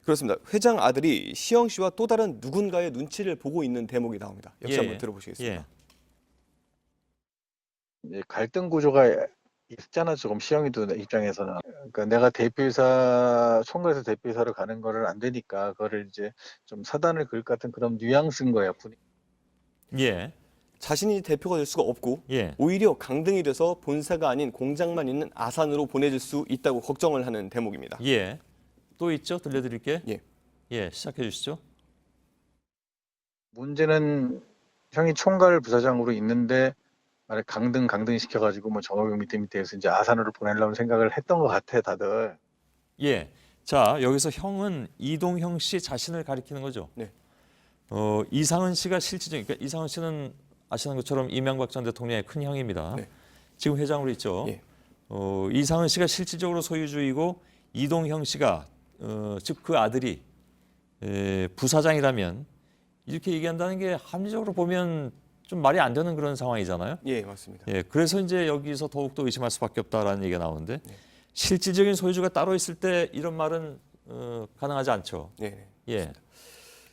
그렇습니다. 회장 아들이 시영 씨와 또 다른 누군가의 눈치를 보고 있는 대목이 나옵니다. 역시 한번 들어보시겠습니다. 갈등 구조가 있잖아, 조금 시영이도 입장에서는. 그러니까 내가 대표이사, 총괄해서 대표이사로 가는 거를 안 되니까 그거를 이제 좀 사단을 그을 것 같은 그런 뉘앙스인 거야, 분위기. 자신이 대표가 될 수가 없고 오히려 강등이 돼서 본사가 아닌 공장만 있는 아산으로 보내질 수 있다고 걱정을 하는 대목입니다. 또 있죠? 들려드릴게. 시작해 주시죠. 문제는 형이 총괄 부사장으로 있는데 만약 강등 시켜가지고 뭐 정호영 밑에서 이제 아산으로 보내려고 생각을 했던 것 같아, 다들. 자, 여기서 형은 이동형 씨 자신을 가리키는 거죠. 이상은 씨가 실질적인, 그러니까 이상은 씨는 아시는 것처럼 이명박 전 대통령의 큰 형입니다. 지금 회장으로 있죠. 이상은 씨가 실질적으로 소유주이고 이동형 씨가 즉 그 아들이 부사장이라면 이렇게 얘기한다는 게 합리적으로 보면 좀 말이 안 되는 그런 상황이잖아요. 맞습니다. 그래서 이제 여기서 더욱더 의심할 수밖에 없다라는 얘기가 나오는데 실질적인 소유주가 따로 있을 때 이런 말은 가능하지 않죠.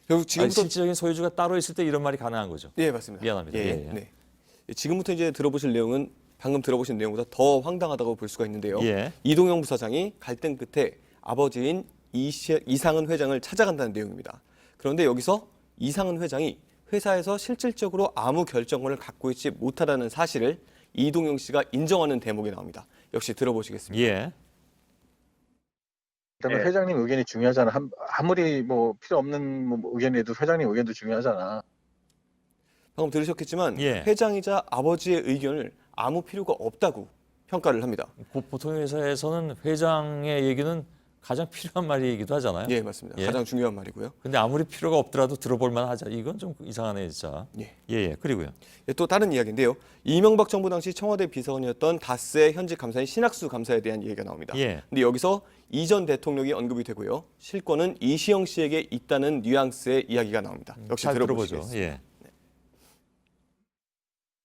결국 지금부터 실질적인 소유주가 따로 있을 때 이런 말이 가능한 거죠. 맞습니다. 미안합니다. 지금부터 이제 들어보실 내용은 방금 들어보신 내용보다 더 황당하다고 볼 수가 있는데요. 이동영 부사장이 갈등 끝에 아버지인 이상은 회장을 찾아간다는 내용입니다. 그런데 여기서 이상은 회장이 회사에서 실질적으로 아무 결정권을 갖고 있지 못하다는 사실을 이동영 씨가 인정하는 대목이 나옵니다. 역시 들어보시겠습니다. 그다음에 회장님 의견이 중요하잖아. 아무리 뭐 필요 없는 뭐 의견이라도 회장님 의견도 중요하잖아. 방금 들으셨겠지만 회장이자 아버지의 의견을 아무 필요가 없다고 평가를 합니다. 보통 회사에서는 회장의 얘기는 가장 필요한 말이기도 하잖아요. 맞습니다. 가장 중요한 말이고요. 근데 아무리 필요가 없더라도 들어볼 만하죠. 이건 좀 이상하네 진짜. 그리고요. 또 다른 이야기인데요. 이명박 정부 당시 청와대 비서관이었던 다스의 현직 감사인 신학수 감사에 대한 얘기가 나옵니다. 근데 여기서 이 전 대통령이 언급이 되고요. 실권은 이시영 씨에게 있다는 뉘앙스의 이야기가 나옵니다. 역시 들어보시겠습니다.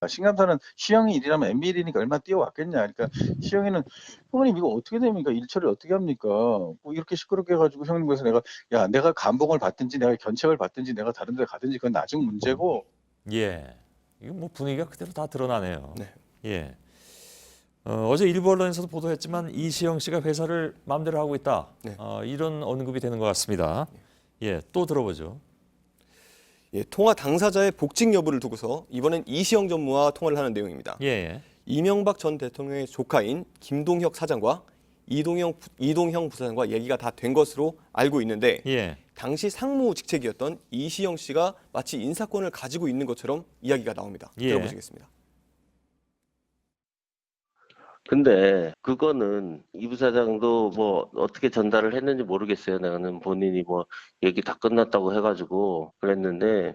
신감사는 시영이 일이라면 MB 일이니까 얼마나 뛰어왔겠냐. 그러니까 시영이는 형님 이거 어떻게 됩니까? 일 처리를 어떻게 합니까? 뭐 이렇게 시끄럽게 해가지고 형님께서 내가 감봉을 받든지 내가 견책을 받든지 내가 다른 데 가든지 그건 나중 문제고. 이거 뭐 분위기가 그대로 다 드러나네요. 어제 일부 언론에서도 보도했지만 이시영 씨가 회사를 마음대로 하고 있다. 이런 언급이 되는 것 같습니다. 또 들어보죠. 통화 당사자의 복직 여부를 두고서 이번엔 이시영 전무와 통화를 하는 내용입니다. 이명박 전 대통령의 조카인 김동혁 사장과 이동형 부사장과 얘기가 다 된 것으로 알고 있는데 당시 상무 직책이었던 이시영 씨가 마치 인사권을 가지고 있는 것처럼 이야기가 나옵니다. 들어보시겠습니다. 근데 그거는 이 부사장도 뭐 어떻게 전달을 했는지 모르겠어요. 나는 본인이 뭐 얘기 다 끝났다고 해가지고 그랬는데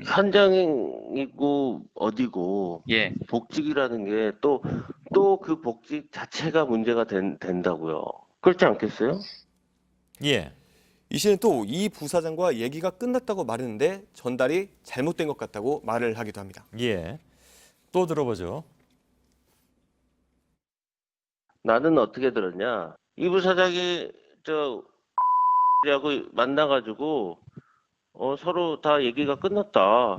현장이고 어디고 복직이라는 게 또 그 복직 자체가 문제가 된다고요. 그렇지 않겠어요? 이 씨는 또 이 부사장과 얘기가 끝났다고 말했는데 전달이 잘못된 것 같다고 말을 하기도 합니다. 또 들어보죠. 나는 어떻게 들었냐? 이 부사장이 하고 만나가지고 서로 다 얘기가 끝났다.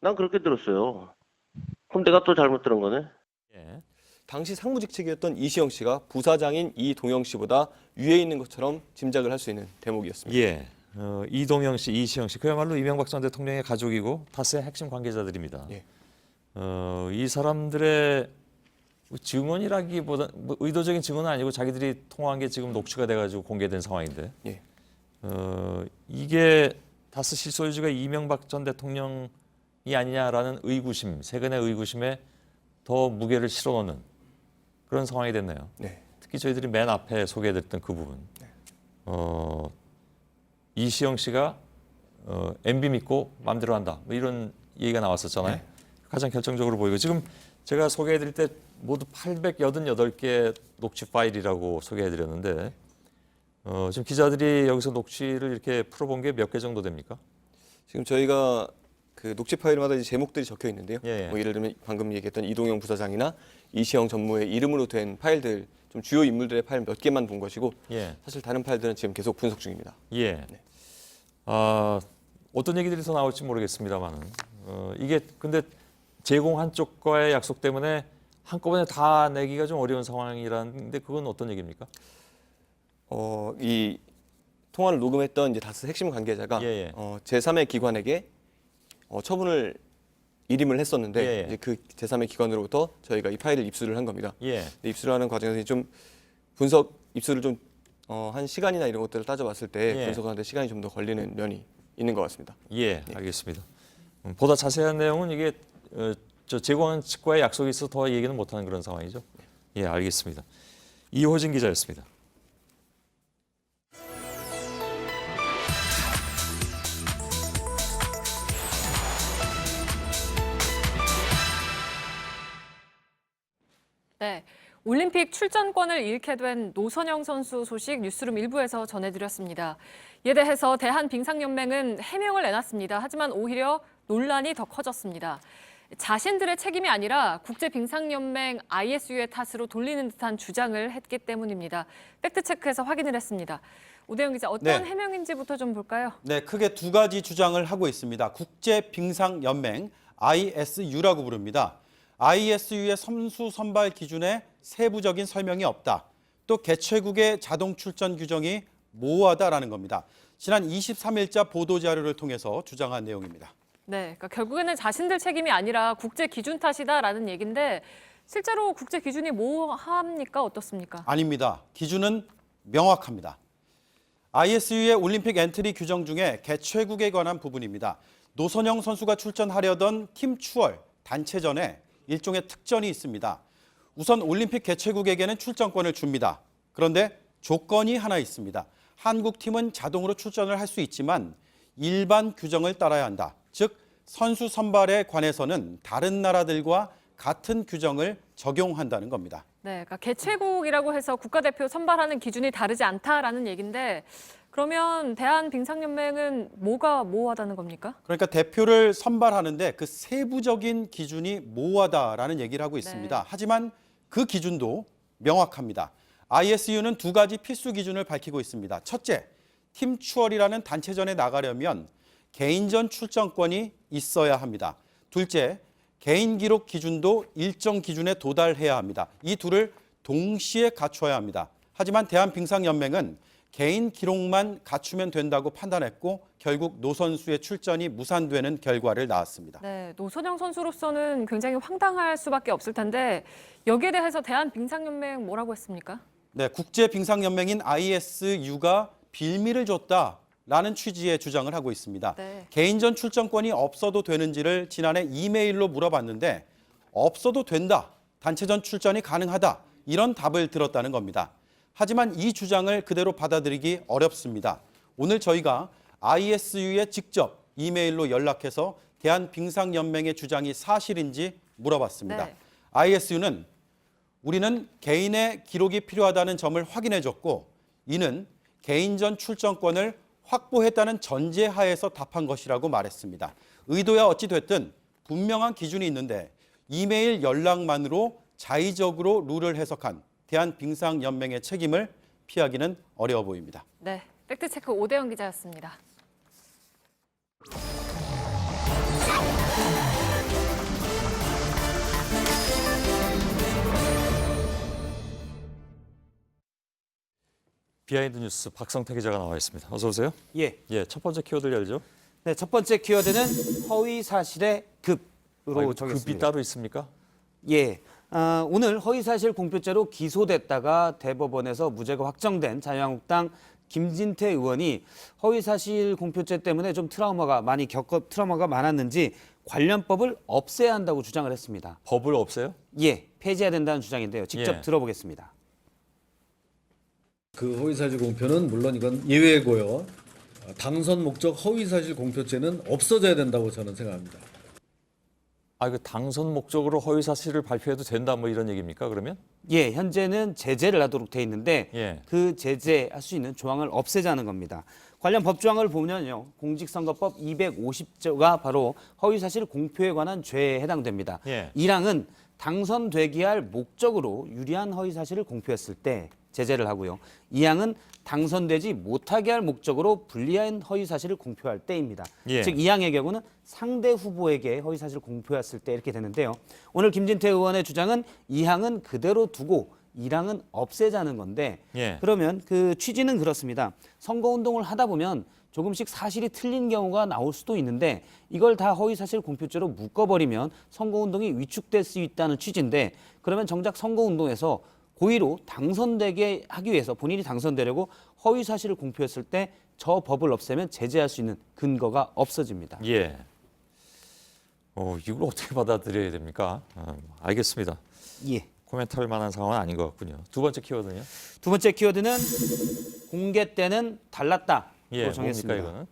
난 그렇게 들었어요. 그럼 내가 또 잘못 들은 거네? 당시 상무직책이었던 이시영 씨가 부사장인 이동영 씨보다 위에 있는 것처럼 짐작을 할 수 있는 대목이었습니다. 이동영 씨, 이시영 씨 그야말로 이명박 전 대통령의 가족이고 다스의 핵심 관계자들입니다. 이 사람들의 증언이라기보다 뭐 의도적인 증언은 아니고 자기들이 통화한 게 지금 녹취가 돼가지고 공개된 상황인데 이게 다스 실소유주가 이명박 전 대통령이 아니냐라는 의구심, 세간의 의구심에 더 무게를 실어넣는 그런 상황이 됐네요. 특히 저희들이 맨 앞에 소개해드렸던 그 부분. 이시영 씨가 MB 믿고 마음대로 한다. 뭐 이런 얘기가 나왔었잖아요. 가장 결정적으로 보이고 지금 제가 소개해드릴 때 모두 888개 녹취 파일이라고 소개해드렸는데 지금 기자들이 여기서 녹취를 이렇게 풀어본 게 몇 개 정도 됩니까? 지금 저희가 그 녹취 파일마다 이제 제목들이 적혀 있는데요. 예. 뭐 예를 들면 방금 얘기했던 이동영 부사장이나 이시영 전무의 이름으로 된 파일들, 좀 주요 인물들의 파일 몇 개만 본 것이고 예. 사실 다른 파일들은 지금 계속 분석 중입니다. 예. 네. 어떤 얘기들이 더 나올지 모르겠습니다만은 이게 근데 제공한 쪽과의 약속 때문에 한꺼번에 다 내기가 좀 어려운 상황이라는데 그건 어떤 얘기입니까? 이 통화를 녹음했던 이제 다스 핵심 관계자가 제3의 기관에게 처분을 일임을 했었는데 이제 그 제3의 기관으로부터 저희가 이 파일을 입수를 한 겁니다. 근데 입수를 하는 과정에서 좀 분석 입수를 좀 한 시간이나 이런 것들을 따져봤을 때 분석하는데 시간이 좀 더 걸리는 면이 있는 것 같습니다. 예, 알겠습니다. 보다 자세한 내용은 이게 저 제공한 측과의 약속이 있어서 더 얘기는 못하는 그런 상황이죠. 예, 알겠습니다. 이호진 기자였습니다. 네, 올림픽 출전권을 잃게 된 노선영 선수 소식 뉴스룸 일부에서 전해드렸습니다. 이에 대해서 대한빙상연맹은 해명을 내놨습니다. 하지만 오히려 논란이 더 커졌습니다. 자신들의 책임이 아니라 국제빙상연맹 ISU의 탓으로 돌리는 듯한 주장을 했기 때문입니다. 팩트체크해서 확인을 했습니다. 오대영 기자, 어떤 해명인지부터 좀 볼까요? 네, 크게 두 가지 주장을 하고 있습니다. 국제빙상연맹 ISU라고 부릅니다. ISU의 선수 선발 기준에 세부적인 설명이 없다. 또 개최국의 자동 출전 규정이 모호하다라는 겁니다. 지난 23일자 보도 자료를 통해서 주장한 내용입니다. 네, 그러니까 결국에는 자신들 책임이 아니라 국제 기준 탓이다라는 얘기인데 실제로 국제 기준이 모호합니까? 어떻습니까? 아닙니다. 기준은 명확합니다. ISU의 올림픽 엔트리 규정 중에 개최국에 관한 부분입니다. 노선영 선수가 출전하려던 팀 추월 단체전에 일종의 특전이 있습니다. 우선 올림픽 개최국에게는 출전권을 줍니다. 그런데 조건이 하나 있습니다. 한국 팀은 자동으로 출전을 할 수 있지만 일반 규정을 따라야 한다. 즉 선수 선발에 관해서는 다른 나라들과 같은 규정을 적용한다는 겁니다. 네, 그러니까 개최국이라고 해서 국가대표 선발하는 기준이 다르지 않다라는 얘기인데 그러면 대한빙상연맹은 뭐가 모호하다는 겁니까? 그러니까 대표를 선발하는데 그 세부적인 기준이 모호하다라는 얘기를 하고 있습니다. 하지만 그 기준도 명확합니다. ISU는 두 가지 필수 기준을 밝히고 있습니다. 첫째, 팀 추월이라는 단체전에 나가려면 개인전 출전권이 있어야 합니다. 둘째, 개인 기록 기준도 일정 기준에 도달해야 합니다. 이 둘을 동시에 갖춰야 합니다. 하지만 대한빙상연맹은 개인 기록만 갖추면 된다고 판단했고 결국 노 선수의 출전이 무산되는 결과를 낳았습니다. 네, 노선영 선수로서는 굉장히 황당할 수밖에 없을 텐데 여기에 대해서 대한빙상연맹 뭐라고 했습니까? 네, 국제빙상연맹인 ISU가 빌미를 줬다라는 취지의 주장을 하고 있습니다. 개인전 출전권이 없어도 되는지를 지난해 이메일로 물어봤는데 없어도 된다, 단체전 출전이 가능하다 이런 답을 들었다는 겁니다. 하지만 이 주장을 그대로 받아들이기 어렵습니다. 오늘 저희가 ISU에 직접 이메일로 연락해서 대한빙상연맹의 주장이 사실인지 물어봤습니다. ISU는 우리는 개인의 기록이 필요하다는 점을 확인해줬고 이는 개인전 출전권을 확보했다는 전제하에서 답한 것이라고 말했습니다. 의도야 어찌 됐든 분명한 기준이 있는데 이메일 연락만으로 자의적으로 룰을 해석한 대한빙상연맹의 책임을 피하기는 어려워 보입니다. 네, 팩트체크 오대영 기자였습니다. 비하인드 뉴스 박성태 기자가 나와 있습니다. 어서 오세요. 예, 첫 번째 키워드를 열죠. 네, 첫 번째 키워드는 허위 사실의 급으로 정했습니다. 급이 따로 있습니까? 예, 오늘 허위사실 공표죄로 기소됐다가 대법원에서 무죄가 확정된 자유한국당 김진태 의원이 허위사실 공표죄 때문에 좀 트라우마가 많았는지 관련법을 없애야 한다고 주장을 했습니다. 법을 없애요? 예, 폐지해야 된다는 주장인데요. 직접 들어보겠습니다. 그 허위사실 공표는 물론 이건 예외고요. 당선 목적 허위사실 공표죄는 없어져야 된다고 저는 생각합니다. 그 당선 목적으로 허위 사실을 발표해도 된다 뭐 이런 얘기입니까? 그러면? 예, 현재는 제재를 하도록 돼 있는데 예. 그 제재할 수 있는 조항을 없애자는 겁니다. 관련 법조항을 보면요. 공직선거법 250조가 바로 허위사실 공표에 관한 죄에 해당됩니다. 예. 1항은 당선되게 할 목적으로 유리한 허위사실을 공표했을 때 제재를 하고요. 2항은 당선되지 못하게 할 목적으로 불리한 허위사실을 공표할 때입니다. 예. 즉 2항의 경우는 상대 후보에게 허위사실을 공표했을 때 이렇게 되는데요. 오늘 김진태 의원의 주장은 2항은 그대로 두고 1항은 없애자는 건데 예. 그러면 그 취지는 그렇습니다. 선거운동을 하다 보면 조금씩 사실이 틀린 경우가 나올 수도 있는데 이걸 다 허위사실 공표죄로 묶어버리면 선거운동이 위축될 수 있다는 취지인데 그러면 정작 선거운동에서 고의로 당선되게 하기 위해서 본인이 당선되려고 허위사실을 공표했을 때 저 법을 없애면 제재할 수 있는 근거가 없어집니다. 예. 이걸 어떻게 받아들여야 됩니까? 알겠습니다. 예. 코멘트할 만한 상황은 아닌 것 같군요. 두 번째 키워드는요? 두 번째 키워드는 공개 때는 달랐다로 예, 정했습니다. 뭡니까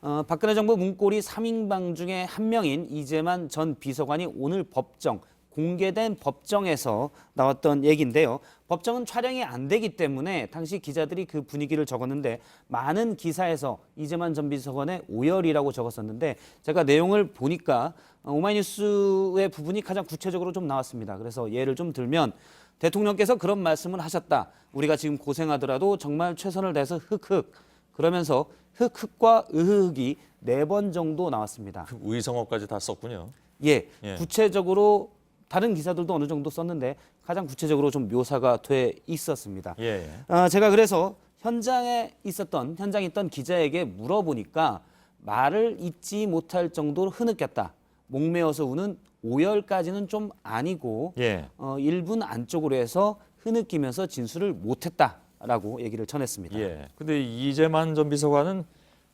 이거는? 박근혜 정부 문고리 3인방 중에 한 명인 이재만 전 비서관이 오늘 법정, 공개된 법정에서 나왔던 얘기인데요. 법정은 촬영이 안 되기 때문에 당시 기자들이 그 분위기를 적었는데 많은 기사에서 이재만 전 비서관의 오열이라고 적었었는데 제가 내용을 보니까 오마이뉴스의 부분이 가장 구체적으로 좀 나왔습니다. 그래서 예를 좀 들면 대통령께서 그런 말씀을 하셨다. 우리가 지금 고생하더라도 정말 최선을 다해서 흑흑. 그러면서 흑흑과 으흑이 4번 정도 나왔습니다. 의성어까지 다 썼군요. 예, 예. 구체적으로 다른 기사들도 어느 정도 썼는데 가장 구체적으로 좀 묘사가 돼 있었습니다. 예. 제가 그래서 현장에 있던 기자에게 물어보니까 말을 잇지 못할 정도로 흐느꼈다. 목매어서 우는 오열까지는 좀 아니고 예. 1분 안쪽으로 해서 흐느끼면서 진술을 못했다라고 얘기를 전했습니다. 예. 근데 이재만 전 비서관은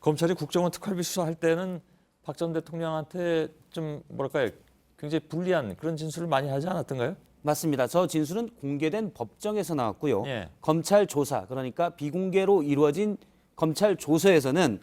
검찰이 국정원 특활비 수사할 때는 박 전 대통령한테 좀 뭐랄까요? 굉장히 불리한 그런 진술을 많이 하지 않았던가요? 맞습니다. 저 진술은 공개된 법정에서 나왔고요. 예. 검찰 조사, 그러니까 비공개로 이루어진 검찰 조서에서는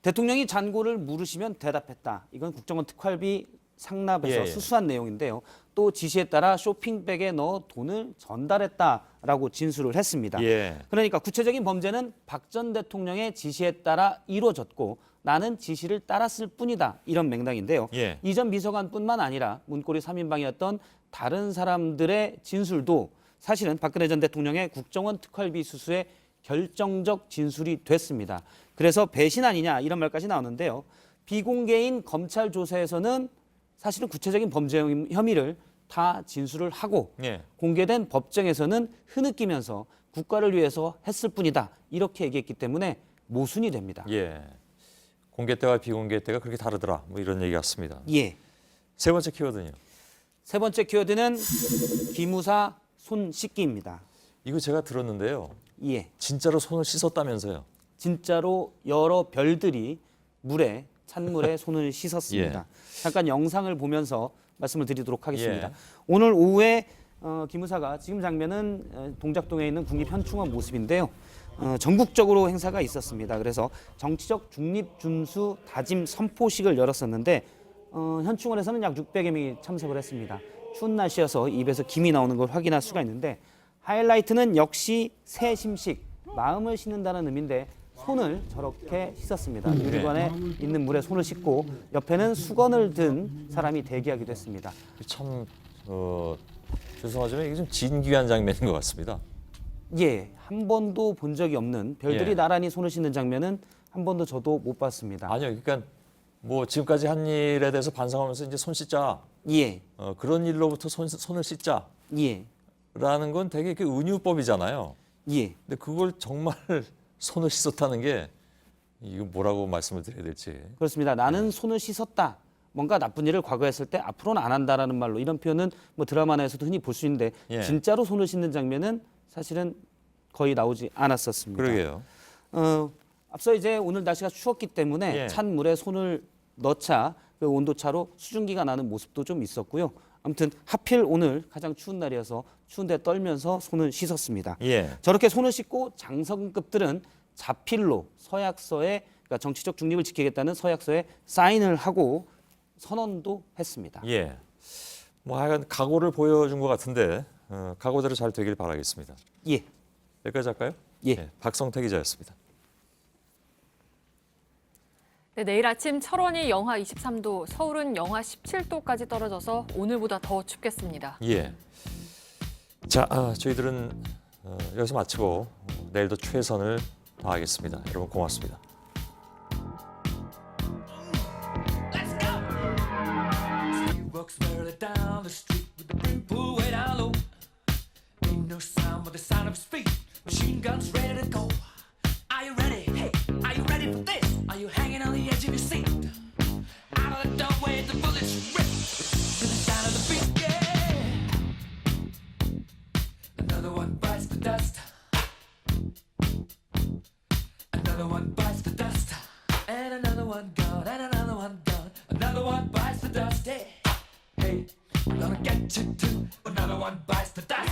대통령이 잔고를 물으시면 대답했다. 이건 국정원 특활비 상납에서 예. 수수한 내용인데요. 또 지시에 따라 쇼핑백에 넣어 돈을 전달했다라고 진술을 했습니다. 예. 그러니까 구체적인 범죄는 박 전 대통령의 지시에 따라 이루어졌고 나는 지시를 따랐을 뿐이다. 이런 맥락인데요. 예. 이 전 비서관뿐만 아니라 문고리 3인방이었던 다른 사람들의 진술도 사실은 박근혜 전 대통령의 국정원 특활비 수수의 결정적 진술이 됐습니다. 그래서 배신 아니냐 이런 말까지 나오는데요. 비공개인 검찰 조사에서는 사실은 구체적인 범죄 혐의를 다 진술을 하고 예. 공개된 법정에서는 흐느끼면서 국가를 위해서 했을 뿐이다. 이렇게 얘기했기 때문에 모순이 됩니다. 예. 공개 때와 비공개 때가 그렇게 다르더라. 뭐 이런 얘기 같습니다. 예. 세 번째 키워드는요? 세 번째 키워드는 기무사 손 씻기입니다. 이거 제가 들었는데요. 예. 진짜로 손을 씻었다면서요? 진짜로 여러 별들이 찬물에 손을 씻었습니다. 예. 잠깐 영상을 보면서 말씀을 드리도록 하겠습니다. 예. 오늘 오후에 기무사가 지금 장면은 동작동에 있는 국립현충원 모습인데요. 전국적으로 행사가 있었습니다. 그래서 정치적 중립 준수 다짐 선포식을 열었었는데 현충원에서는 약 600여 명이 참석을 했습니다. 추운 날씨여서 입에서 김이 나오는 걸 확인할 수가 있는데 하이라이트는 역시 새심식, 마음을 씻는다는 의미인데 손을 저렇게 씻었습니다. 유리관에 있는 물에 손을 씻고 옆에는 수건을 든 사람이 대기하기도 했습니다. 참 죄송하지만 이게 좀 진귀한 장면인 것 같습니다. 예, 한 번도 본 적이 없는 별들이 예. 나란히 손을 씻는 장면은 한 번도 저도 못 봤습니다. 아니요, 그러니까 뭐 지금까지 한 일에 대해서 반성하면서 이제 손 씻자. 예. 그런 일로부터 손을 씻자. 예. 라는 건 되게 그 은유법이잖아요. 예. 근데 그걸 정말 손을 씻었다는 게 이거 뭐라고 말씀을 드려야 될지. 그렇습니다. 나는 손을 씻었다. 뭔가 나쁜 일을 과거에 했을 때 앞으로는 안 한다라는 말로 이런 표현은 뭐 드라마 내에서도 흔히 볼 수 있는데 예. 진짜로 손을 씻는 장면은 사실은 거의 나오지 않았었습니다. 그러게요. 앞서 이제 오늘 날씨가 추웠기 때문에 예. 찬 물에 손을 넣자 그 온도차로 수증기가 나는 모습도 좀 있었고요. 아무튼 하필 오늘 가장 추운 날이어서 추운데 떨면서 손을 씻었습니다. 예. 저렇게 손을 씻고 장성급들은 자필로 서약서에 그러니까 정치적 중립을 지키겠다는 서약서에 사인을 하고 선언도 했습니다. 예. 뭐 하여간 각오를 보여준 것 같은데 각오대로 잘 되길 바라겠습니다. 예. 여기까지 할까요? 예. 네, 박성태 기자였습니다. 네, 내일 아침 철원이 영하 23도, 서울은 영하 17도까지 떨어져서 오늘보다 더 춥겠습니다. 예. 자, 저희들은 여기서 마치고 내일도 최선을 다하겠습니다. 여러분 고맙습니다. Down the street with the brim pulled way down low. Ain't no sound but the sound of speed. Machine guns ready to go. Are you ready? Hey, are you ready for this? Are you hanging on the edge of your seat? Out of the doorway, the bullets rip to the sound of the beat. Yeah. Another one bites the dust. Another one bites the dust. And another one gone. And another one gone. Another one bites the dust. Yeah. Hey, I'm gonna get you too. Another one bites the dust.